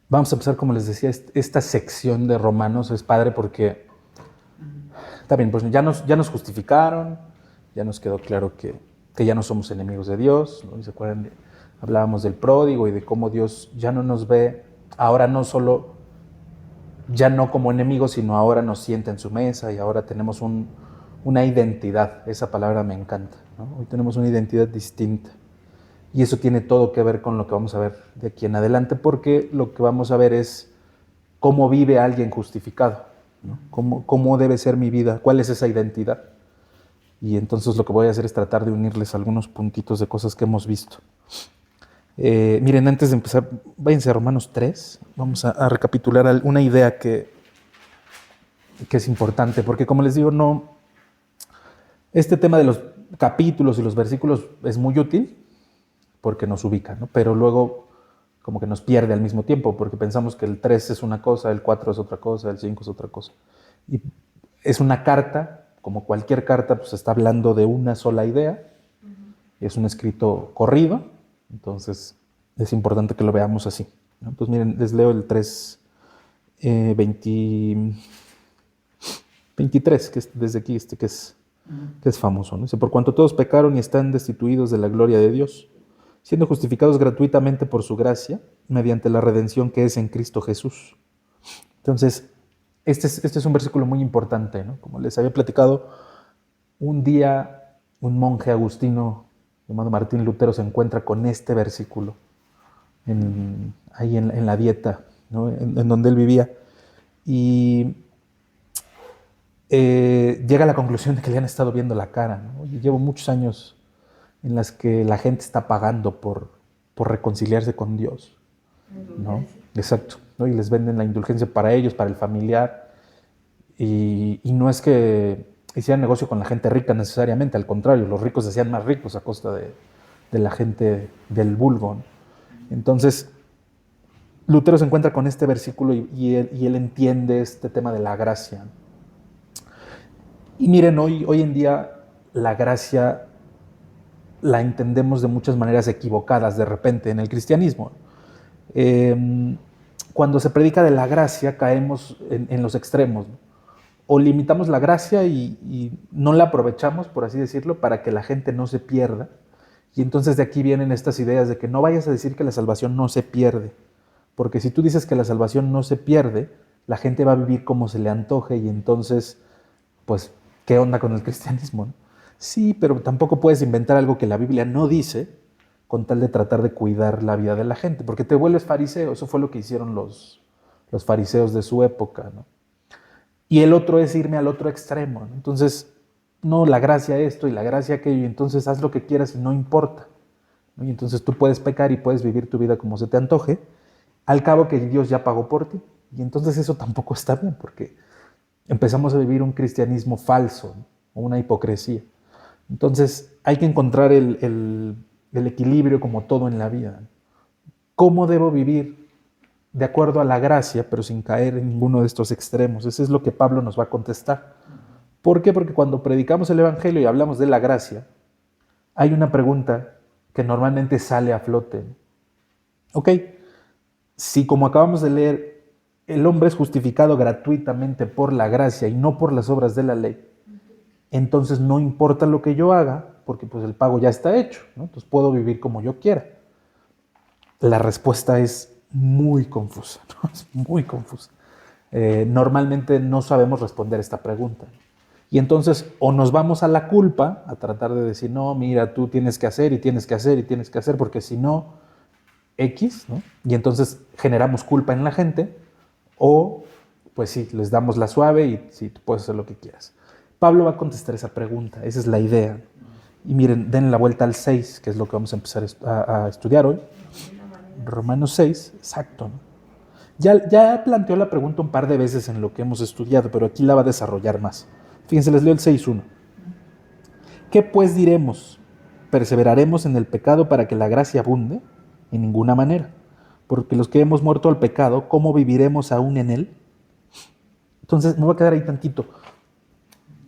Vamos a empezar, como les decía, esta sección de Romanos es padre porque también pues ya nos justificaron, ya nos quedó claro que ya no somos enemigos de Dios, ¿no? Y se acuerdan, hablábamos del pródigo y de cómo Dios ya no nos ve, ahora no solo, ya no como enemigos, sino ahora nos sienta en su mesa y ahora tenemos una identidad. Esa palabra me encanta, ¿no? Hoy tenemos una identidad distinta. Y eso tiene todo que ver con lo que vamos a ver de aquí en adelante, porque lo que vamos a ver es cómo vive alguien justificado, ¿no? Cómo debe ser mi vida, cuál es esa identidad. Y entonces lo que voy a hacer es tratar de unirles algunos puntitos de cosas que hemos visto. Miren, antes de empezar, váyanse a Romanos 3, vamos a recapitular una idea que es importante, porque como les digo, este tema de los capítulos y los versículos es muy útil, porque nos ubica, ¿no? Pero luego como que nos pierde al mismo tiempo, porque pensamos que el 3 es una cosa, el 4 es otra cosa, el 5 es otra cosa. Y es una carta, como cualquier carta, pues está hablando de una sola idea, es un escrito corrido, entonces es importante que lo veamos así, ¿no? Entonces miren, les leo el 3, 23, que es desde aquí, que es famoso, ¿no? Dice, por cuanto todos pecaron y están destituidos de la gloria de Dios, siendo justificados gratuitamente por su gracia, mediante la redención que es en Cristo Jesús. Entonces, este es un versículo muy importante, ¿no? Como les había platicado, un día un monje agustino llamado Martín Lutero se encuentra con este versículo ahí en la dieta, ¿no? en donde él vivía, y llega a la conclusión de que le han estado viendo la cara, ¿no? Y llevo muchos años en las que la gente está pagando por reconciliarse con Dios, ¿no? Exacto, ¿no? Y les venden la indulgencia para ellos, para el familiar, y no es que hicieran negocio con la gente rica necesariamente, al contrario, los ricos se hacían más ricos a costa de la gente del vulgo, ¿no? Entonces, Lutero se encuentra con este versículo y él entiende este tema de la gracia. Y miren, hoy en día la gracia la entendemos de muchas maneras equivocadas de repente en el cristianismo. Cuando se predica de la gracia caemos en los extremos, ¿no? O limitamos la gracia y no la aprovechamos, por así decirlo, para que la gente no se pierda. Y entonces de aquí vienen estas ideas de que no vayas a decir que la salvación no se pierde, porque si tú dices que la salvación no se pierde, la gente va a vivir como se le antoje y entonces, pues, ¿qué onda con el cristianismo, no? Sí, pero tampoco puedes inventar algo que la Biblia no dice con tal de tratar de cuidar la vida de la gente, porque te vuelves fariseo. Eso fue lo que hicieron los fariseos de su época, ¿no? Y el otro es irme al otro extremo, ¿no? Entonces, no, la gracia esto y la gracia aquello, y entonces haz lo que quieras y no importa, ¿no? Y entonces tú puedes pecar y puedes vivir tu vida como se te antoje, al cabo que Dios ya pagó por ti. Y entonces eso tampoco está bien, porque empezamos a vivir un cristianismo falso, ¿no? O una hipocresía. Entonces hay que encontrar el equilibrio como todo en la vida. ¿Cómo debo vivir? De acuerdo a la gracia, pero sin caer en ninguno de estos extremos. Eso es lo que Pablo nos va a contestar. ¿Por qué? Porque cuando predicamos el Evangelio y hablamos de la gracia, hay una pregunta que normalmente sale a flote. Ok, si como acabamos de leer, el hombre es justificado gratuitamente por la gracia y no por las obras de la ley, entonces no importa lo que yo haga, porque pues el pago ya está hecho, ¿no? Entonces puedo vivir como yo quiera. La respuesta es muy confusa, ¿no? Es muy confusa. Normalmente no sabemos responder esta pregunta. Y entonces o nos vamos a la culpa, a tratar de decir, no, mira, tú tienes que hacer y tienes que hacer y tienes que hacer, porque si no, X, ¿no? Y entonces generamos culpa en la gente, o pues sí, les damos la suave y sí, tú puedes hacer lo que quieras. Pablo va a contestar esa pregunta, esa es la idea. Y miren, den la vuelta al 6, que es lo que vamos a empezar a estudiar hoy. Romanos 6, exacto, ¿no? Ya planteó la pregunta un par de veces en lo que hemos estudiado, pero aquí la va a desarrollar más. Fíjense, les leo el 6.1. ¿Qué pues diremos? ¿Perseveraremos en el pecado para que la gracia abunde? En ninguna manera. Porque los que hemos muerto al pecado, ¿cómo viviremos aún en él? Entonces, me voy a quedar ahí tantito.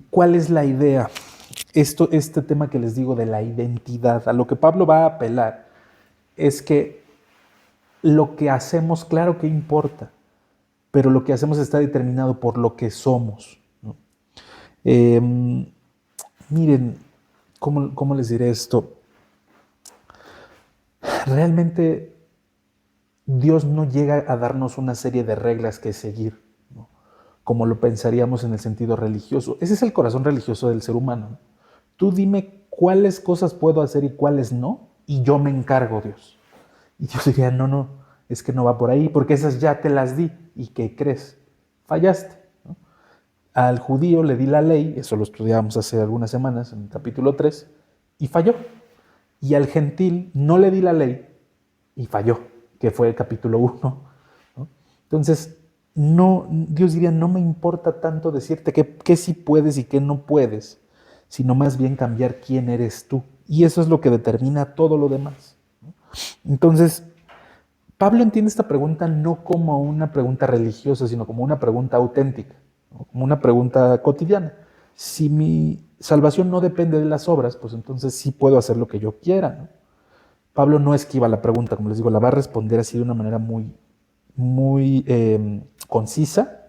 ¿Cuál es la idea? Este tema que les digo de la identidad, a lo que Pablo va a apelar, es que lo que hacemos, claro que importa, pero lo que hacemos está determinado por lo que somos, ¿no? Miren, ¿cómo les diré esto? Realmente Dios no llega a darnos una serie de reglas que seguir, ¿no? Como lo pensaríamos en el sentido religioso. Ese es el corazón religioso del ser humano, ¿no? Tú dime cuáles cosas puedo hacer y cuáles no, y yo me encargo, Dios. Y Dios diría, no, es que no va por ahí, porque esas ya te las di. ¿Y qué crees? Fallaste, ¿no? Al judío le di la ley, eso lo estudiábamos hace algunas semanas en el capítulo 3, y falló. Y al gentil no le di la ley y falló, que fue el capítulo 1, ¿no? Entonces, no, Dios diría, no me importa tanto decirte qué sí puedes y qué no puedes, sino más bien cambiar quién eres tú. Y eso es lo que determina todo lo demás, ¿no? Entonces, Pablo entiende esta pregunta no como una pregunta religiosa, sino como una pregunta auténtica, ¿no? Como una pregunta cotidiana. Si mi salvación no depende de las obras, pues entonces sí puedo hacer lo que yo quiera, ¿no? Pablo no esquiva la pregunta, como les digo, la va a responder así de una manera muy concisa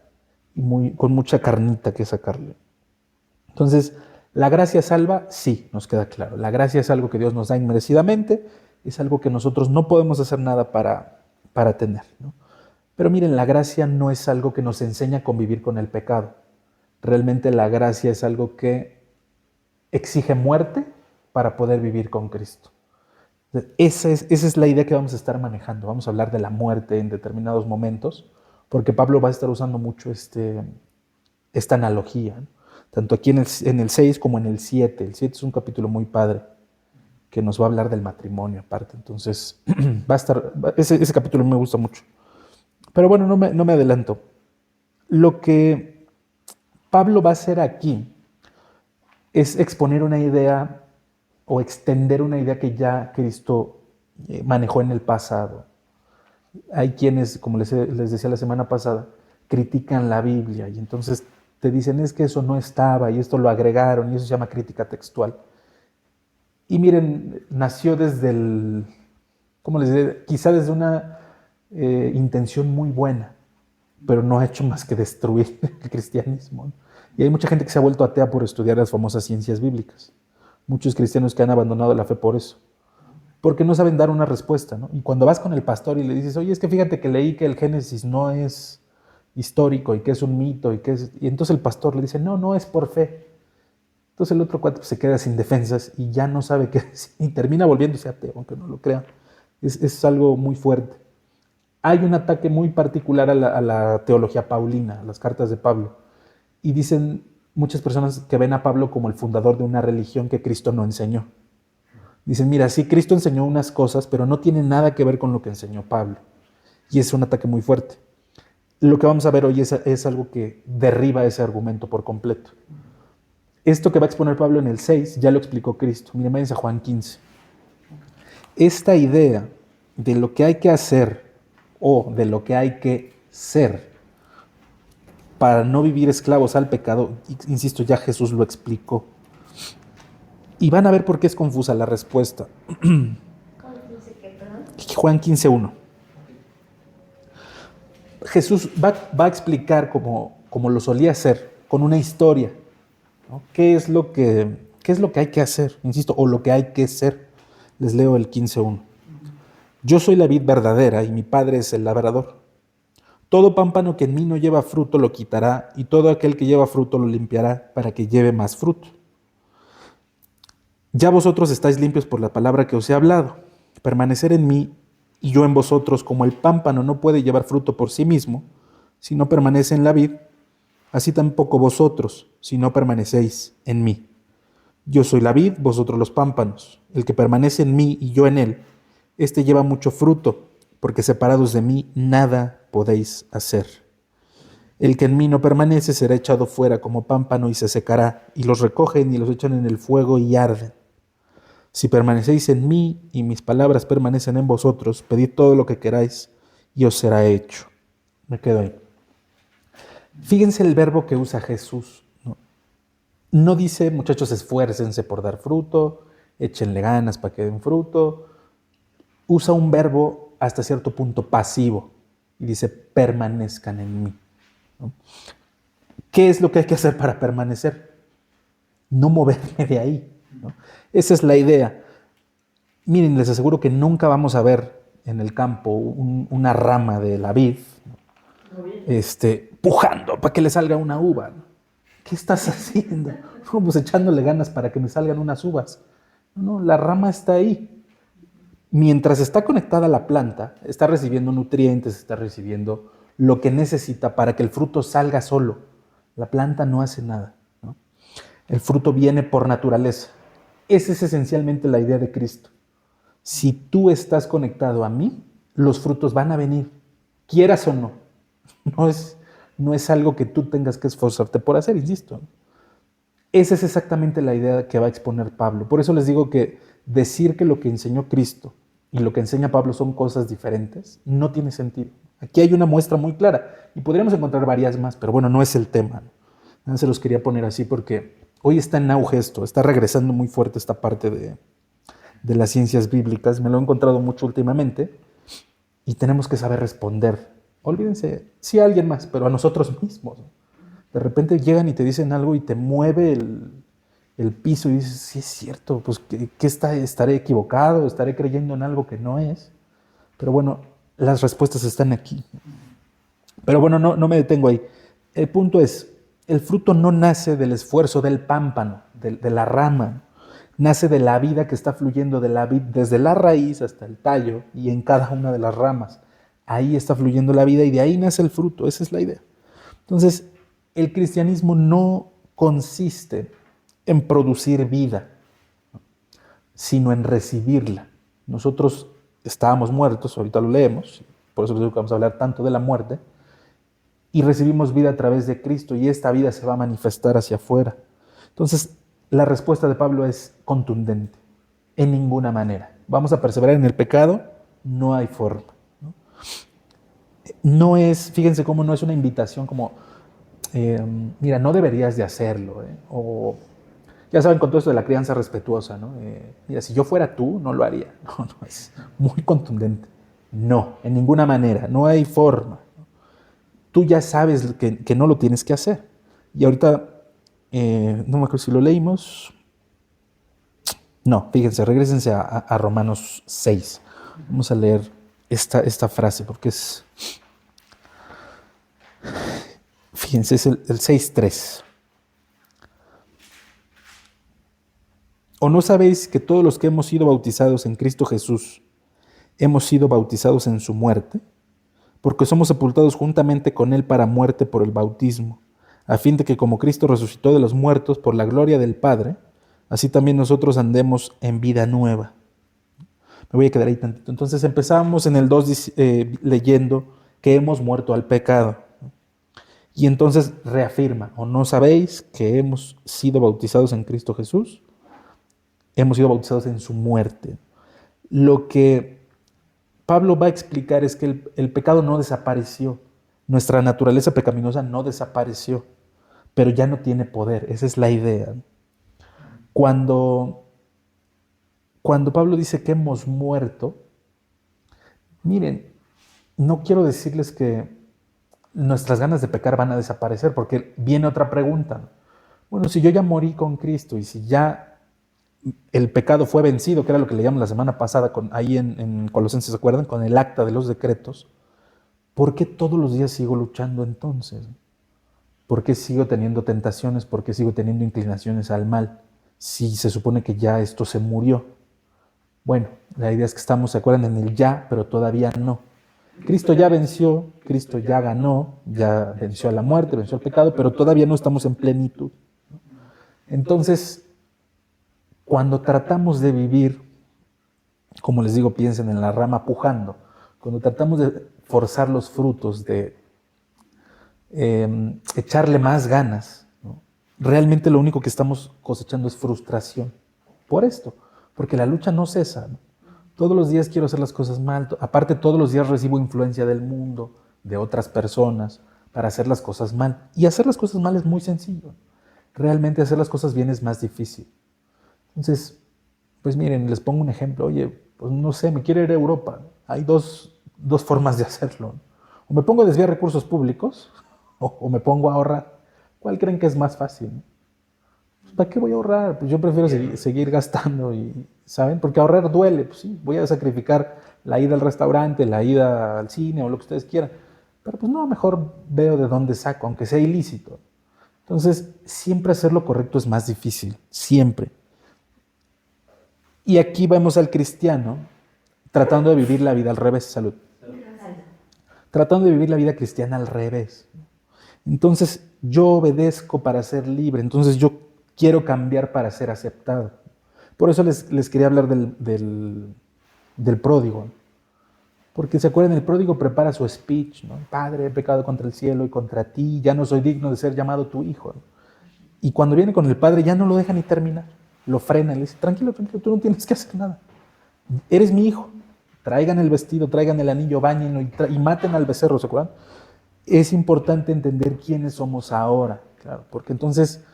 y con mucha carnita que sacarle. Entonces, ¿la gracia salva? Sí, nos queda claro. La gracia es algo que Dios nos da inmerecidamente, es algo que nosotros no podemos hacer nada para tener, ¿no? Pero miren, la gracia no es algo que nos enseña a convivir con el pecado. Realmente la gracia es algo que exige muerte para poder vivir con Cristo. Esa es la idea que vamos a estar manejando. Vamos a hablar de la muerte en determinados momentos, porque Pablo va a estar usando mucho esta analogía, ¿no? Tanto aquí en el 6 como en el 7. El 7 es un capítulo muy padre que nos va a hablar del matrimonio aparte. Entonces, ese capítulo me gusta mucho. Pero bueno, no me adelanto. Lo que Pablo va a hacer aquí es exponer una idea o extender una idea que ya Cristo manejó en el pasado. Hay quienes, como les decía la semana pasada, critican la Biblia y entonces te dicen es que eso no estaba y esto lo agregaron y eso se llama crítica textual. Y miren, nació desde ¿cómo les diré? Quizá desde una intención muy buena, pero no ha hecho más que destruir el cristianismo, ¿no? Y hay mucha gente que se ha vuelto atea por estudiar las famosas ciencias bíblicas. Muchos cristianos que han abandonado la fe por eso, porque no saben dar una respuesta, ¿no? Y cuando vas con el pastor y le dices, oye, es que fíjate que leí que el Génesis no es histórico y que es un mito y entonces el pastor le dice, no es por fe. Entonces el otro cuate se queda sin defensas y ya no sabe qué decir y termina volviéndose ateo, aunque no lo crean. Es algo muy fuerte. Hay un ataque muy particular a la teología paulina, a las cartas de Pablo. Y dicen muchas personas que ven a Pablo como el fundador de una religión que Cristo no enseñó. Dicen, mira, sí, Cristo enseñó unas cosas, pero no tiene nada que ver con lo que enseñó Pablo. Y es un ataque muy fuerte. Lo que vamos a ver hoy es algo que derriba ese argumento por completo. Esto que va a exponer Pablo en el 6 ya lo explicó Cristo. Miren, váyanse a Juan 15. Esta idea de lo que hay que hacer o de lo que hay que ser para no vivir esclavos al pecado, insisto, ya Jesús lo explicó. Y van a ver por qué es confusa la respuesta. Juan 15:1. Jesús va a explicar como lo solía hacer, con una historia, ¿no? ¿Qué es lo que hay que hacer? Insisto, o lo que hay que ser. Les leo el 15:1. Yo soy la vid verdadera y mi Padre es el labrador. Todo pámpano que en mí no lleva fruto lo quitará, y todo aquel que lleva fruto lo limpiará para que lleve más fruto. Ya vosotros estáis limpios por la palabra que os he hablado. Permanecer en mí y yo en vosotros, como el pámpano no puede llevar fruto por sí mismo, si no permanece en la vid, así tampoco vosotros, si no permanecéis en mí. Yo soy la vid, vosotros los pámpanos. El que permanece en mí y yo en él, éste lleva mucho fruto, porque separados de mí nada podéis hacer. El que en mí no permanece será echado fuera como pámpano y se secará, y los recogen y los echan en el fuego y arden. Si permanecéis en mí y mis palabras permanecen en vosotros, pedid todo lo que queráis y os será hecho. Me quedo ahí. Fíjense el verbo que usa Jesús. No dice, muchachos, esfuércense por dar fruto, échenle ganas para que den fruto. Usa un verbo hasta cierto punto pasivo y dice, permanezcan en mí, ¿no? ¿Qué es lo que hay que hacer para permanecer? No moverme de ahí, ¿no? Esa es la idea. Miren, les aseguro que nunca vamos a ver en el campo una rama de la vid pujando para que le salga una uva, ¿no? ¿Qué estás haciendo? Pues echándole ganas para que me salgan unas uvas. No, la rama está ahí. Mientras está conectada a la planta, está recibiendo nutrientes, está recibiendo lo que necesita para que el fruto salga solo. La planta no hace nada, ¿no? El fruto viene por naturaleza. Esa es esencialmente la idea de Cristo. Si tú estás conectado a mí, los frutos van a venir, quieras o no. No es algo que tú tengas que esforzarte por hacer, insisto. Esa es exactamente la idea que va a exponer Pablo. Por eso les digo que decir que lo que enseñó Cristo y lo que enseña Pablo son cosas diferentes no tiene sentido. Aquí hay una muestra muy clara y podríamos encontrar varias más, pero bueno, no es el tema, ¿no? Se los quería poner así porque hoy está en auge esto, está regresando muy fuerte esta parte de las ciencias bíblicas. Me lo he encontrado mucho últimamente y tenemos que saber responder. Olvídense, sí a alguien más, pero a nosotros mismos. De repente llegan y te dicen algo y te mueve el piso y dices, sí es cierto, pues estaré equivocado, estaré creyendo en algo que no es. Pero bueno, las respuestas están aquí. Pero bueno, no me detengo ahí. El punto es, el fruto no nace del esfuerzo del pámpano, de la rama. Nace de la vida que está fluyendo de la vid, desde la raíz hasta el tallo y en cada una de las ramas. Ahí está fluyendo la vida y de ahí nace el fruto. Esa es la idea. Entonces, el cristianismo no consiste en producir vida, sino en recibirla. Nosotros estábamos muertos, ahorita lo leemos, por eso les digo que vamos a hablar tanto de la muerte, y recibimos vida a través de Cristo y esta vida se va a manifestar hacia afuera. Entonces, la respuesta de Pablo es contundente, en ninguna manera. Vamos a perseverar en el pecado, no hay forma. No es, fíjense cómo no es una invitación como, mira, no deberías de hacerlo, o ya saben con todo esto de la crianza respetuosa, ¿no? Mira, si yo fuera tú, no lo haría. No, es muy contundente. No, en ninguna manera, no hay forma. Tú ya sabes que no lo tienes que hacer. Y ahorita, no me acuerdo si lo leímos. No, fíjense, regrésense a Romanos 6. Vamos a leer esta frase porque es, fíjense, es el 6:3. ¿O no sabéis que todos los que hemos sido bautizados en Cristo Jesús hemos sido bautizados en su muerte? Porque somos sepultados juntamente con Él para muerte por el bautismo, a fin de que como Cristo resucitó de los muertos por la gloria del Padre, así también nosotros andemos en vida nueva. Me voy a quedar ahí tantito. Entonces empezamos en el 2 leyendo que hemos muerto al pecado. Y entonces reafirma, ¿o no sabéis que hemos sido bautizados en Cristo Jesús? Hemos sido bautizados en su muerte. Lo que Pablo va a explicar es que el pecado no desapareció. Nuestra naturaleza pecaminosa no desapareció, pero ya no tiene poder. Esa es la idea. Cuando Pablo dice que hemos muerto, miren, no quiero decirles que nuestras ganas de pecar van a desaparecer, porque viene otra pregunta. Bueno, si yo ya morí con Cristo y si ya el pecado fue vencido, que era lo que leíamos la semana pasada ahí en Colosenses, ¿se acuerdan? Con el acta de los decretos. ¿Por qué todos los días sigo luchando entonces? ¿Por qué sigo teniendo tentaciones? ¿Por qué sigo teniendo inclinaciones al mal? Si se supone que ya esto se murió. Bueno, la idea es que estamos, ¿se acuerdan? En el ya, pero todavía no. Cristo ya venció, Cristo ya ganó, ya venció a la muerte, venció al pecado, pero todavía no estamos en plenitud. Entonces, cuando tratamos de vivir, como les digo, piensen en la rama pujando, cuando tratamos de forzar los frutos, de echarle más ganas, ¿no? Realmente lo único que estamos cosechando es frustración. Por esto, porque la lucha no cesa, ¿no? Todos los días quiero hacer las cosas mal, aparte todos los días recibo influencia del mundo, de otras personas, para hacer las cosas mal. Y hacer las cosas mal es muy sencillo. Realmente hacer las cosas bien es más difícil. Entonces, pues miren, les pongo un ejemplo. Oye, pues no sé, me quiero ir a Europa. Hay dos dos formas de hacerlo. O me pongo a desviar recursos públicos o me pongo a ahorrar. ¿Cuál creen que es más fácil? Pues, ¿para qué voy a ahorrar? Pues yo prefiero seguir gastando, y, ¿saben? Porque ahorrar duele. Pues sí, voy a sacrificar la ida al restaurante, la ida al cine o lo que ustedes quieran. Pero pues no, mejor veo de dónde saco, aunque sea ilícito. Entonces, siempre hacer lo correcto es más difícil, siempre. Y aquí vemos al cristiano tratando de vivir la vida al revés, salud. Tratando de vivir la vida cristiana al revés. Entonces, yo obedezco para ser libre, entonces yo quiero cambiar para ser aceptado. Por eso les quería hablar del pródigo. Porque se acuerdan, el pródigo prepara su speech, ¿no? Padre, he pecado contra el cielo y contra ti, ya no soy digno de ser llamado tu hijo. Y cuando viene con el padre ya no lo deja ni terminar, lo frena y le dice, tranquilo, tranquilo, tú no tienes que hacer nada. Eres mi hijo, traigan el vestido, traigan el anillo, báñenlo y maten al becerro, ¿se acuerdan? Es importante entender quiénes somos ahora, claro, porque entonces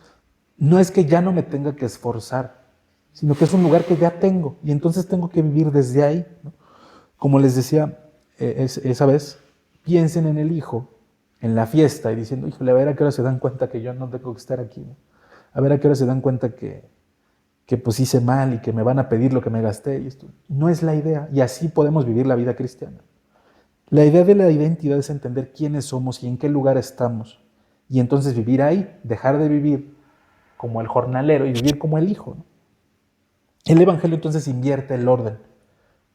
no es que ya no me tenga que esforzar, sino que es un lugar que ya tengo y entonces tengo que vivir desde ahí, ¿no? Como les decía esa vez, piensen en el hijo, en la fiesta y diciendo, híjole, a ver a qué hora se dan cuenta que yo no tengo que estar aquí, ¿no? A ver a qué hora se dan cuenta que pues hice mal y que me van a pedir lo que me gasté. Y esto no es la idea, y así podemos vivir la vida cristiana. La idea de la identidad es entender quiénes somos y en qué lugar estamos, y entonces vivir ahí, dejar de vivir como el jornalero y vivir como el hijo, ¿no? El evangelio entonces invierte el orden.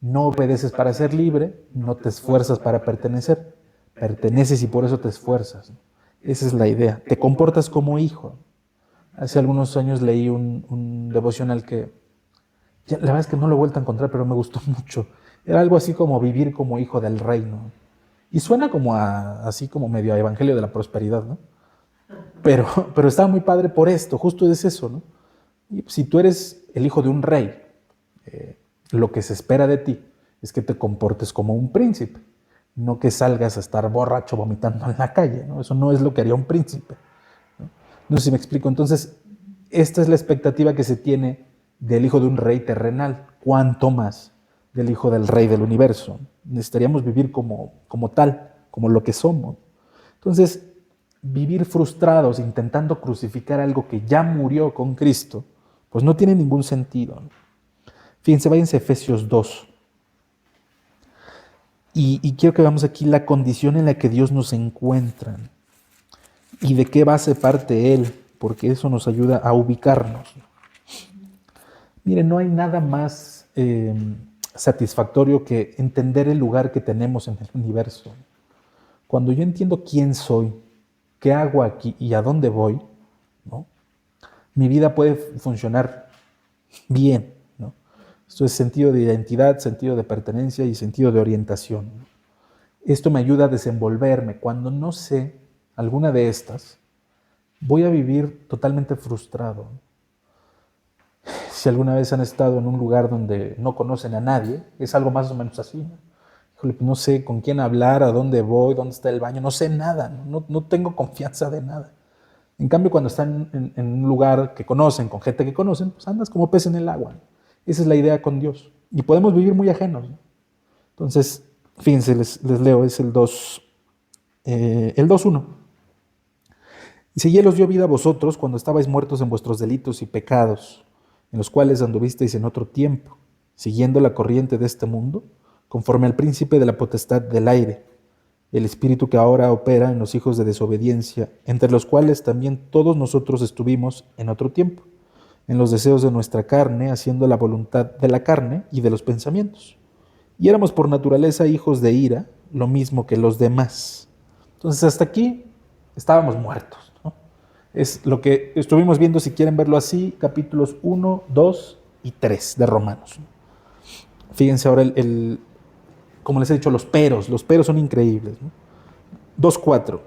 No obedeces para ser libre, no te esfuerzas para pertenecer. Perteneces y por eso te esfuerzas. Esa es la idea. Te comportas como hijo. Hace algunos años leí un devocional que, la verdad es que no lo he vuelto a encontrar, pero me gustó mucho. Era algo así como vivir como hijo del reino. Y suena como así como medio a evangelio de la prosperidad, ¿no? Pero estaba muy padre por esto, justo es eso, ¿no? Y si tú eres el hijo de un rey, lo que se espera de ti es que te comportes como un príncipe, no que salgas a estar borracho vomitando en la calle, ¿no? Eso no es lo que haría un príncipe, ¿no? No sé si me explico. Entonces, esta es la expectativa que se tiene del hijo de un rey terrenal, cuanto más del hijo del rey del universo. Necesitaríamos vivir como tal, como lo que somos. Entonces, vivir frustrados intentando crucificar algo que ya murió con Cristo, pues no tiene ningún sentido, ¿no? Fíjense, váyanse a Efesios 2. Y quiero que veamos aquí la condición en la que Dios nos encuentra y de qué base parte Él, porque eso nos ayuda a ubicarnos. Miren, no hay nada más satisfactorio que entender el lugar que tenemos en el universo. Cuando yo entiendo quién soy, qué hago aquí y a dónde voy, ¿no? Mi vida puede funcionar bien, ¿no? Esto es sentido de identidad, sentido de pertenencia y sentido de orientación. Esto me ayuda a desenvolverme. Cuando no sé alguna de estas, voy a vivir totalmente frustrado. Si alguna vez han estado en un lugar donde no conocen a nadie, es algo más o menos así, ¿no? Híjole, no sé con quién hablar, a dónde voy, dónde está el baño, no sé nada, no tengo confianza de nada. En cambio, cuando están en un lugar que conocen, con gente que conocen, pues andas como pez en el agua. Esa es la idea con Dios. Y podemos vivir muy ajenos, ¿no? Entonces, fíjense, les leo, es el 2:1. Dice, y Él os dio vida a vosotros cuando estabais muertos en vuestros delitos y pecados, en los cuales anduvisteis en otro tiempo, siguiendo la corriente de este mundo, conforme al príncipe de la potestad del aire, el espíritu que ahora opera en los hijos de desobediencia, entre los cuales también todos nosotros estuvimos en otro tiempo, en los deseos de nuestra carne, haciendo la voluntad de la carne y de los pensamientos. Y éramos por naturaleza hijos de ira, lo mismo que los demás. Entonces hasta aquí estábamos muertos, ¿no? Es lo que estuvimos viendo, si quieren verlo así, capítulos 1, 2 y 3 de Romanos. Fíjense ahora como les he dicho, los peros son increíbles, ¿no? 2:4.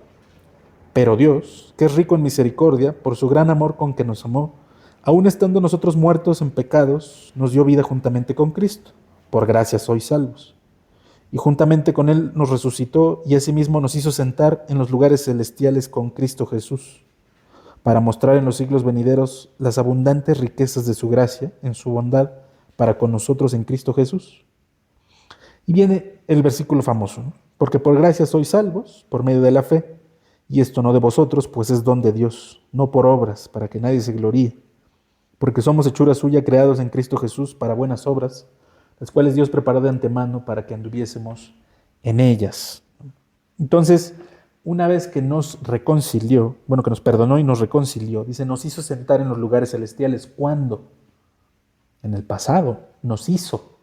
Pero Dios, que es rico en misericordia, por su gran amor con que nos amó, aun estando nosotros muertos en pecados, nos dio vida juntamente con Cristo. Por gracia sois salvos. Y juntamente con Él nos resucitó y asimismo nos hizo sentar en los lugares celestiales con Cristo Jesús, para mostrar en los siglos venideros las abundantes riquezas de su gracia en su bondad para con nosotros en Cristo Jesús. Y viene el versículo famoso, ¿no? Porque por gracia sois salvos, por medio de la fe, y esto no de vosotros, pues es don de Dios, no por obras, para que nadie se gloríe. Porque somos hechura suya, creados en Cristo Jesús para buenas obras, las cuales Dios preparó de antemano para que anduviésemos en ellas. Entonces, una vez que nos reconcilió, bueno, que nos perdonó y nos reconcilió, dice, nos hizo sentar en los lugares celestiales. ¿Cuándo? En el pasado, nos hizo.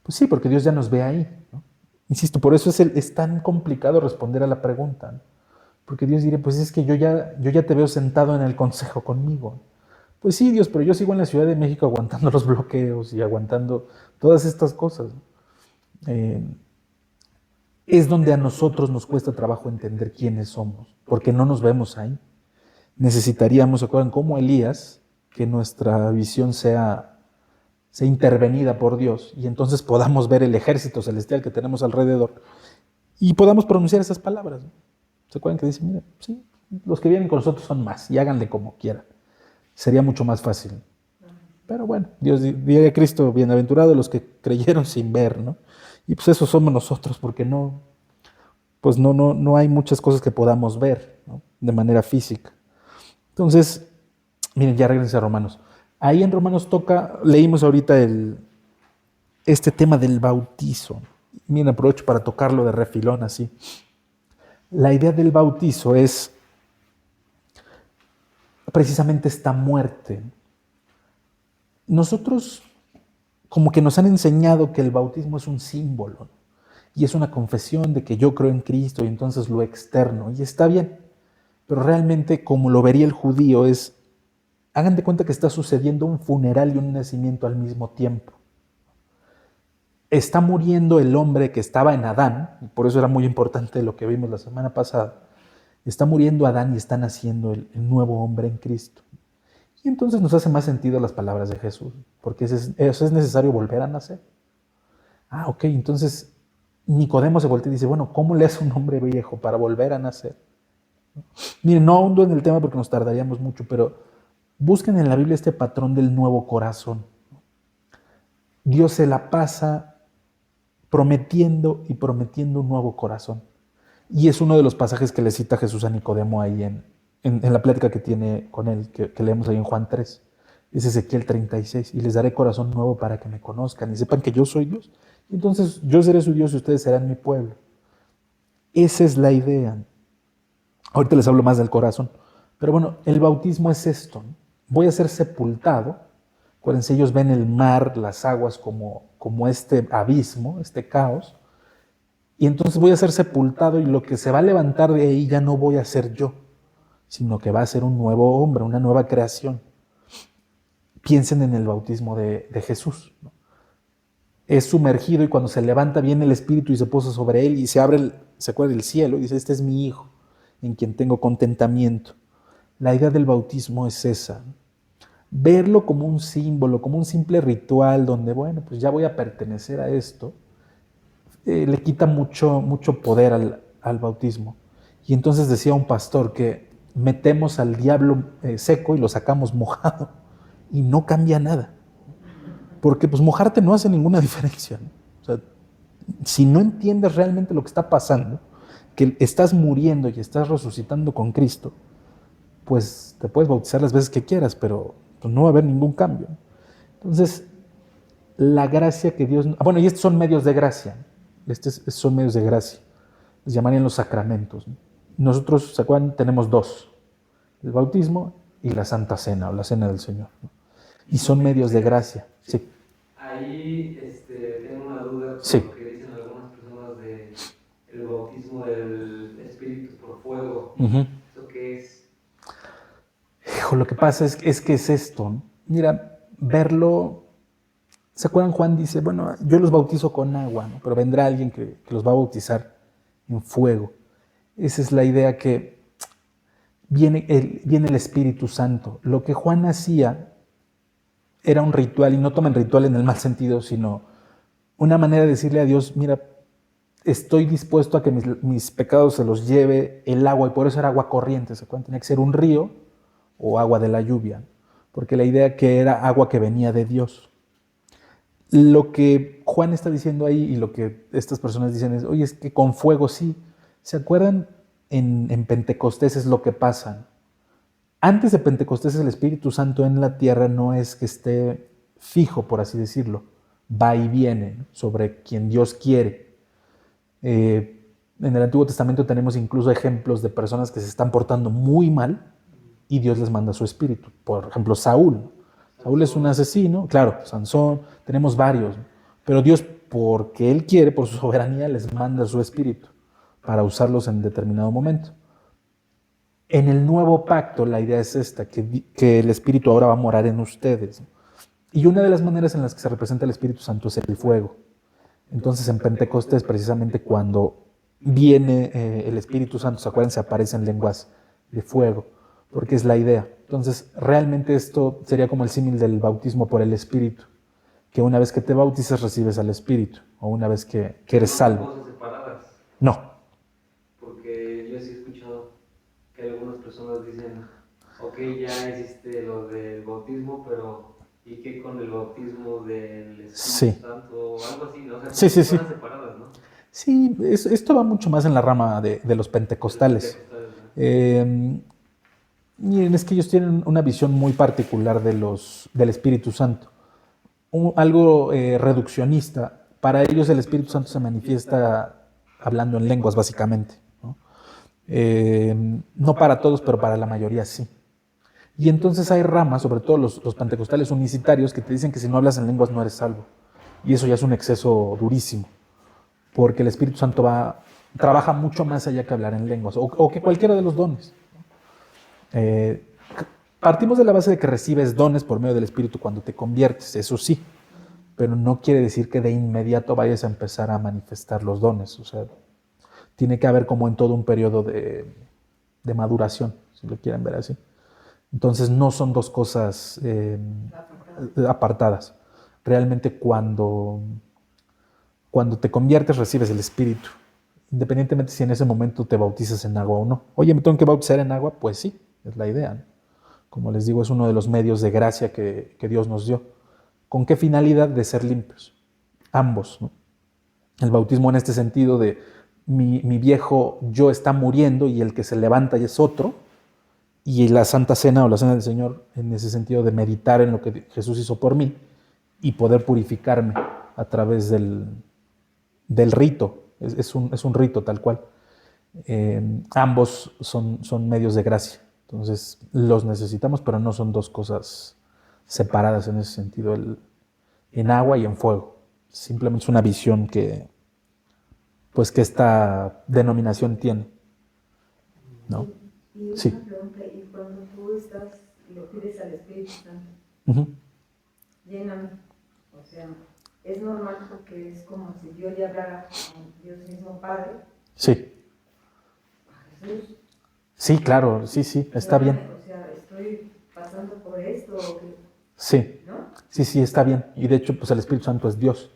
Pues sí, porque Dios ya nos ve ahí, ¿no? Insisto, por eso es tan complicado responder a la pregunta, ¿no? Porque Dios diría, pues es que yo ya te veo sentado en el consejo conmigo. Pues sí, Dios, pero yo sigo en la Ciudad de México aguantando los bloqueos y aguantando todas estas cosas. Es donde a nosotros nos cuesta trabajo entender quiénes somos, porque no nos vemos ahí. Necesitaríamos, ¿se acuerdan? Como Elías, que nuestra visión sea intervenida por Dios y entonces podamos ver el ejército celestial que tenemos alrededor y podamos pronunciar esas palabras, ¿no? ¿Se acuerdan que dice, mira, sí, los que vienen con nosotros son más y háganle como quieran? Sería mucho más fácil. Pero bueno, Dios diría a Cristo, bienaventurados los que creyeron sin ver, ¿no? Y pues eso somos nosotros, porque no hay muchas cosas que podamos ver, ¿no? De manera física. Entonces, miren, ya regresé a Romanos. Ahí en Romanos leímos ahorita este tema del bautizo. Miren, aprovecho para tocarlo de refilón así. La idea del bautizo es precisamente esta muerte. Nosotros como que nos han enseñado que el bautismo es un símbolo, ¿no? Y es una confesión de que yo creo en Cristo y entonces lo externo, y está bien, pero realmente como lo vería el judío hagan de cuenta que está sucediendo un funeral y un nacimiento al mismo tiempo. Está muriendo el hombre que estaba en Adán, y por eso era muy importante lo que vimos la semana pasada. Está muriendo Adán y está naciendo el nuevo hombre en Cristo. Y entonces nos hace más sentido las palabras de Jesús, porque eso es necesario volver a nacer. Ah, ok, entonces Nicodemo se voltea y dice, bueno, ¿cómo le hace un hombre viejo para volver a nacer? Miren, no ahondo en el tema porque nos tardaríamos mucho, pero busquen en la Biblia este patrón del nuevo corazón. Dios se la pasa prometiendo y prometiendo un nuevo corazón. Y es uno de los pasajes que le cita Jesús a Nicodemo ahí en la plática que tiene con él, que leemos ahí en Juan 3. Es Ezequiel 36. Y les daré corazón nuevo para que me conozcan y sepan que yo soy Dios. Entonces yo seré su Dios y ustedes serán mi pueblo. Esa es la idea. Ahorita les hablo más del corazón. Pero bueno, el bautismo es esto, ¿no? Voy a ser sepultado. Acuérdense, ellos ven el mar, las aguas como este abismo, este caos. Y entonces voy a ser sepultado y lo que se va a levantar de ahí ya no voy a ser yo, sino que va a ser un nuevo hombre, una nueva creación. Piensen en el bautismo de Jesús, ¿no? Es sumergido y cuando se levanta viene el Espíritu y se posa sobre él y se abre, se acuerda, el cielo y dice, este es mi Hijo, en quien tengo contentamiento. La idea del bautismo es esa, ¿no? Verlo como un símbolo, como un simple ritual donde, bueno, pues ya voy a pertenecer a esto, le quita mucho poder al bautismo. Y entonces decía un pastor que metemos al diablo seco y lo sacamos mojado y no cambia nada. Porque pues mojarte no hace ninguna diferencia, ¿no? O sea, si no entiendes realmente lo que está pasando, que estás muriendo y estás resucitando con Cristo, pues te puedes bautizar las veces que quieras, pero pues, no va a haber ningún cambio. Entonces, la gracia que Dios... Bueno, y estos son medios de gracia. Son medios de gracia. Les llamarían los sacramentos, ¿no? Nosotros, ¿se acuerdan? Tenemos dos. El bautismo y la Santa Cena, o la Cena del Señor, ¿no? Y son medios de gracia. Sí. Ahí tengo una duda con Sí. lo que dicen algunas personas del bautismo del Espíritu por fuego. ¿Eso qué es? Hijo, lo que pasa es que es esto, ¿no? Mira, verlo... ¿Se acuerdan? Juan dice, bueno, yo los bautizo con agua, ¿no? Pero vendrá alguien que los va a bautizar en fuego. Esa es la idea, que viene el Espíritu Santo. Lo que Juan hacía era un ritual, y no tomen ritual en el mal sentido, sino una manera de decirle a Dios, mira, estoy dispuesto a que mis pecados se los lleve el agua, y por eso era agua corriente. ¿Se acuerdan? Tenía que ser un río o agua de la lluvia, porque la idea que era agua que venía de Dios. Lo que Juan está diciendo ahí, y lo que estas personas dicen es, oye, es que con fuego sí. ¿Se acuerdan? En Pentecostés es lo que pasa. Antes de Pentecostés el Espíritu Santo en la tierra no es que esté fijo, por así decirlo. Va y viene, ¿no?, sobre quien Dios quiere. En el Antiguo Testamento tenemos incluso ejemplos de personas que se están portando muy mal y Dios les manda su Espíritu. Por ejemplo, Saúl. Saúl es un asesino, claro, Sansón, tenemos varios. Pero Dios, porque Él quiere, por su soberanía, les manda su Espíritu para usarlos en determinado momento. En el nuevo pacto la idea es esta, que el Espíritu ahora va a morar en ustedes. Y una de las maneras en las que se representa el Espíritu Santo es el fuego. Entonces en Pentecostés, precisamente cuando viene el Espíritu Santo, ¿se acuerdan? Se aparecen lenguas de fuego, porque es la idea. Entonces realmente esto sería como el símil del bautismo por el Espíritu, que una vez que te bautizas recibes al Espíritu, o una vez que eres salvo. Cosas separadas. No. Porque yo sí he escuchado que algunas personas dicen, ok, ya existe lo del bautismo, pero ¿y qué con el bautismo del Espíritu Sí. Santo? O algo así, ¿no? O sea, Sí, sí, como si sí. fueran separadas, ¿no? Sí, esto va mucho más en la rama de los pentecostales. Miren, es que ellos tienen una visión muy particular del Espíritu Santo. Algo reduccionista. Para ellos el Espíritu Santo se manifiesta hablando en lenguas, básicamente, ¿no? No para todos, pero para la mayoría sí. Y entonces hay ramas, sobre todo los pentecostales unicitarios, que te dicen que si no hablas en lenguas no eres salvo. Y eso ya es un exceso durísimo, porque el Espíritu Santo trabaja mucho más allá que hablar en lenguas, o que cualquiera de los dones. Partimos de la base de que recibes dones por medio del Espíritu cuando te conviertes, eso sí, pero no quiere decir que de inmediato vayas a empezar a manifestar los dones. O sea, tiene que haber como en todo un periodo de maduración, si lo quieren ver así. Entonces no son dos cosas apartadas. Realmente cuando te conviertes recibes el Espíritu, independientemente si en ese momento te bautizas en agua o no. Oye, ¿me tengo que bautizar en agua? Pues sí, es la idea, ¿no? Como les digo, es uno de los medios de gracia que Dios nos dio. ¿Con qué finalidad? De ser limpios. Ambos, ¿no? El bautismo en este sentido de mi viejo yo está muriendo y el que se levanta y es otro. Y la Santa Cena o la Cena del Señor en ese sentido de meditar en lo que Jesús hizo por mí y poder purificarme a través del rito. Es un rito tal cual. Ambos son medios de gracia. Entonces los necesitamos, pero no son dos cosas separadas en ese sentido, en agua y en fuego. Simplemente es una visión que esta denominación tiene, ¿no? Y una Sí. pregunta, y cuando tú le pides al Espíritu Santo, Uh-huh. lléname, o sea, es normal porque es como si yo le hablara a Dios mismo Padre, Sí. a Jesús. Sí, claro, sí, está bien. O sea, estoy pasando por esto, Sí, ¿no? sí, está bien. Y de hecho, pues el Espíritu Santo es Dios.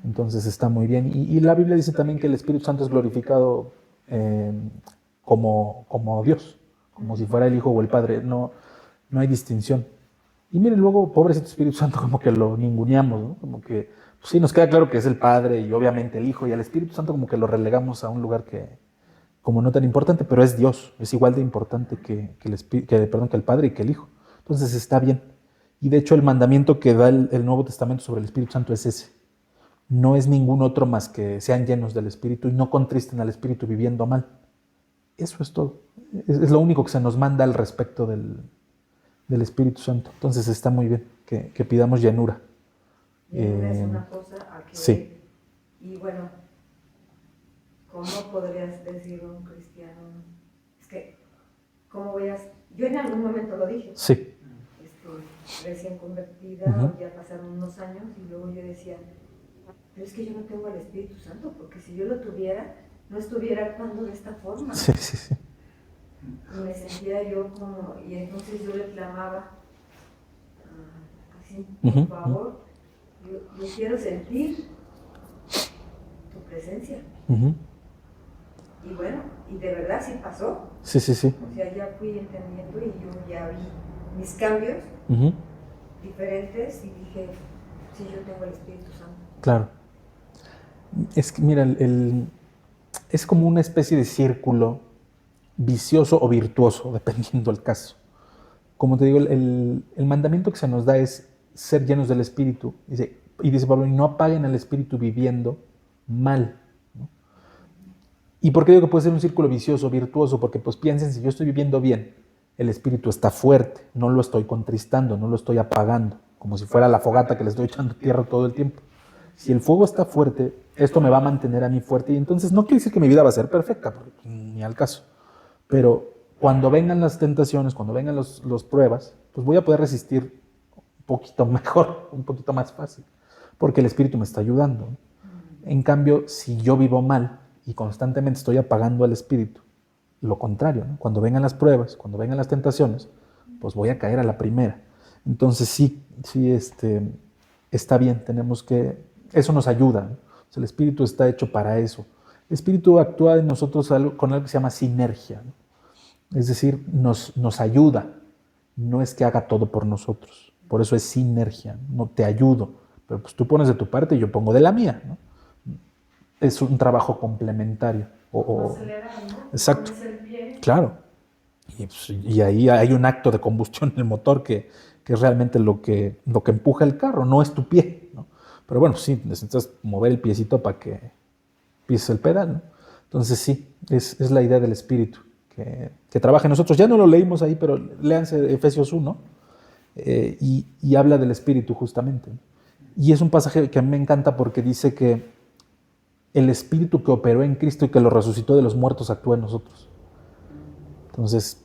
Entonces está muy bien. Y la Biblia dice también que el Espíritu Santo es glorificado como Dios, como si fuera el Hijo o el Padre. No hay distinción. Y miren, luego, pobrecito Espíritu Santo, como que lo ninguneamos, ¿no? Como que, pues sí, nos queda claro que es el Padre y obviamente el Hijo, y al Espíritu Santo como que lo relegamos a un lugar como no tan importante, pero es Dios, es igual de importante que el Padre y que el Hijo. Entonces está bien. Y de hecho el mandamiento que da el Nuevo Testamento sobre el Espíritu Santo es ese. No es ningún otro más que sean llenos del Espíritu y no contristen al Espíritu viviendo mal. Eso es todo. Es lo único que se nos manda al respecto del Espíritu Santo. Entonces está muy bien que pidamos llenura. Llenura es una cosa a que... Sí. Y bueno, ¿cómo podrías decir a un cristiano? Es que, ¿cómo voy a...? Yo en algún momento lo dije. Sí. Recién convertida, Uh-huh. ya pasaron unos años y luego yo decía, pero es que yo no tengo el Espíritu Santo, porque si yo lo tuviera, no estuviera actuando de esta forma. Sí. Y me sentía yo como, y entonces yo le clamaba, así, por favor, yo quiero sentir tu presencia. Uh-huh. Y bueno, y de verdad sí pasó. Sí. O sea, ya fui entendiendo y yo ya vi mis cambios Uh-huh. diferentes y dije, sí, yo tengo el Espíritu Santo. Claro. Es que, mira, es como una especie de círculo vicioso o virtuoso, dependiendo del caso. Como te digo, el mandamiento que se nos da es ser llenos del Espíritu. Y dice Pablo, y no apaguen al Espíritu viviendo mal. ¿No? ¿Y por qué digo que puede ser un círculo vicioso, virtuoso? Porque pues piensen, si yo estoy viviendo bien, el Espíritu está fuerte, no lo estoy contristando, no lo estoy apagando, como si fuera la fogata que le estoy echando tierra todo el tiempo. Si el fuego está fuerte, esto me va a mantener a mí fuerte, y entonces no quiere decir que mi vida va a ser perfecta, ni al caso. Pero cuando vengan las tentaciones, cuando vengan los pruebas, pues voy a poder resistir un poquito mejor, un poquito más fácil, porque el Espíritu me está ayudando. En cambio, si yo vivo mal y constantemente estoy apagando al Espíritu, lo contrario, ¿no? Cuando vengan las pruebas, cuando vengan las tentaciones, pues voy a caer a la primera. Entonces sí, está bien, eso nos ayuda, ¿no? O sea, el Espíritu está hecho para eso. El Espíritu actúa en nosotros con algo que se llama sinergia, ¿no? Es decir, nos ayuda, no es que haga todo por nosotros. Por eso es sinergia, no te ayudo, pero pues tú pones de tu parte y yo pongo de la mía, ¿no? Es un trabajo complementario. Acelerar, ¿no? Exacto, Ponerse el pie. claro. Y ahí hay un acto de combustión en el motor que es realmente lo que empuja el carro, no es tu pie, ¿no? Pero bueno, sí, necesitas mover el piecito para que pises el pedal, ¿no? Entonces sí, es la idea del Espíritu, que trabaja en nosotros. Ya no lo leímos ahí, pero léanse Efesios 1, y habla del Espíritu justamente, ¿no? Y es un pasaje que a mí me encanta porque dice que el Espíritu que operó en Cristo y que lo resucitó de los muertos actúa en nosotros. Entonces,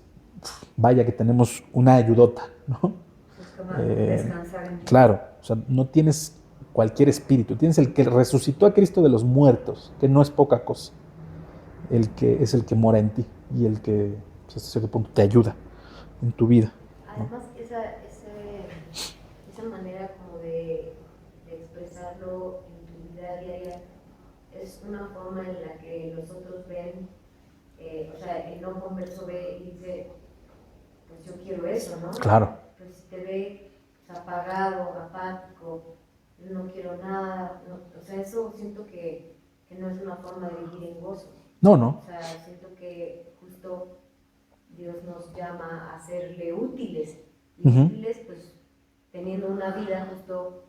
vaya que tenemos una ayudota, ¿no? Es como descansar en ti. Claro, o sea, no tienes cualquier espíritu, tienes el que resucitó a Cristo de los muertos, que no es poca cosa, es el que mora en ti y el que, pues, hasta cierto punto, te ayuda en tu vida, ¿no? Además, esa manera como de expresarlo en tu vida diaria es una forma en la que los otros ven, o sea, el no converso ve y dice, pues yo quiero eso, ¿no? Claro. Pero si te ve apagado, apático, no quiero nada, no, o sea, eso siento que no es una forma de vivir en gozo. No, no. O sea, siento que justo Dios nos llama a serle útiles, y útiles pues teniendo una vida justo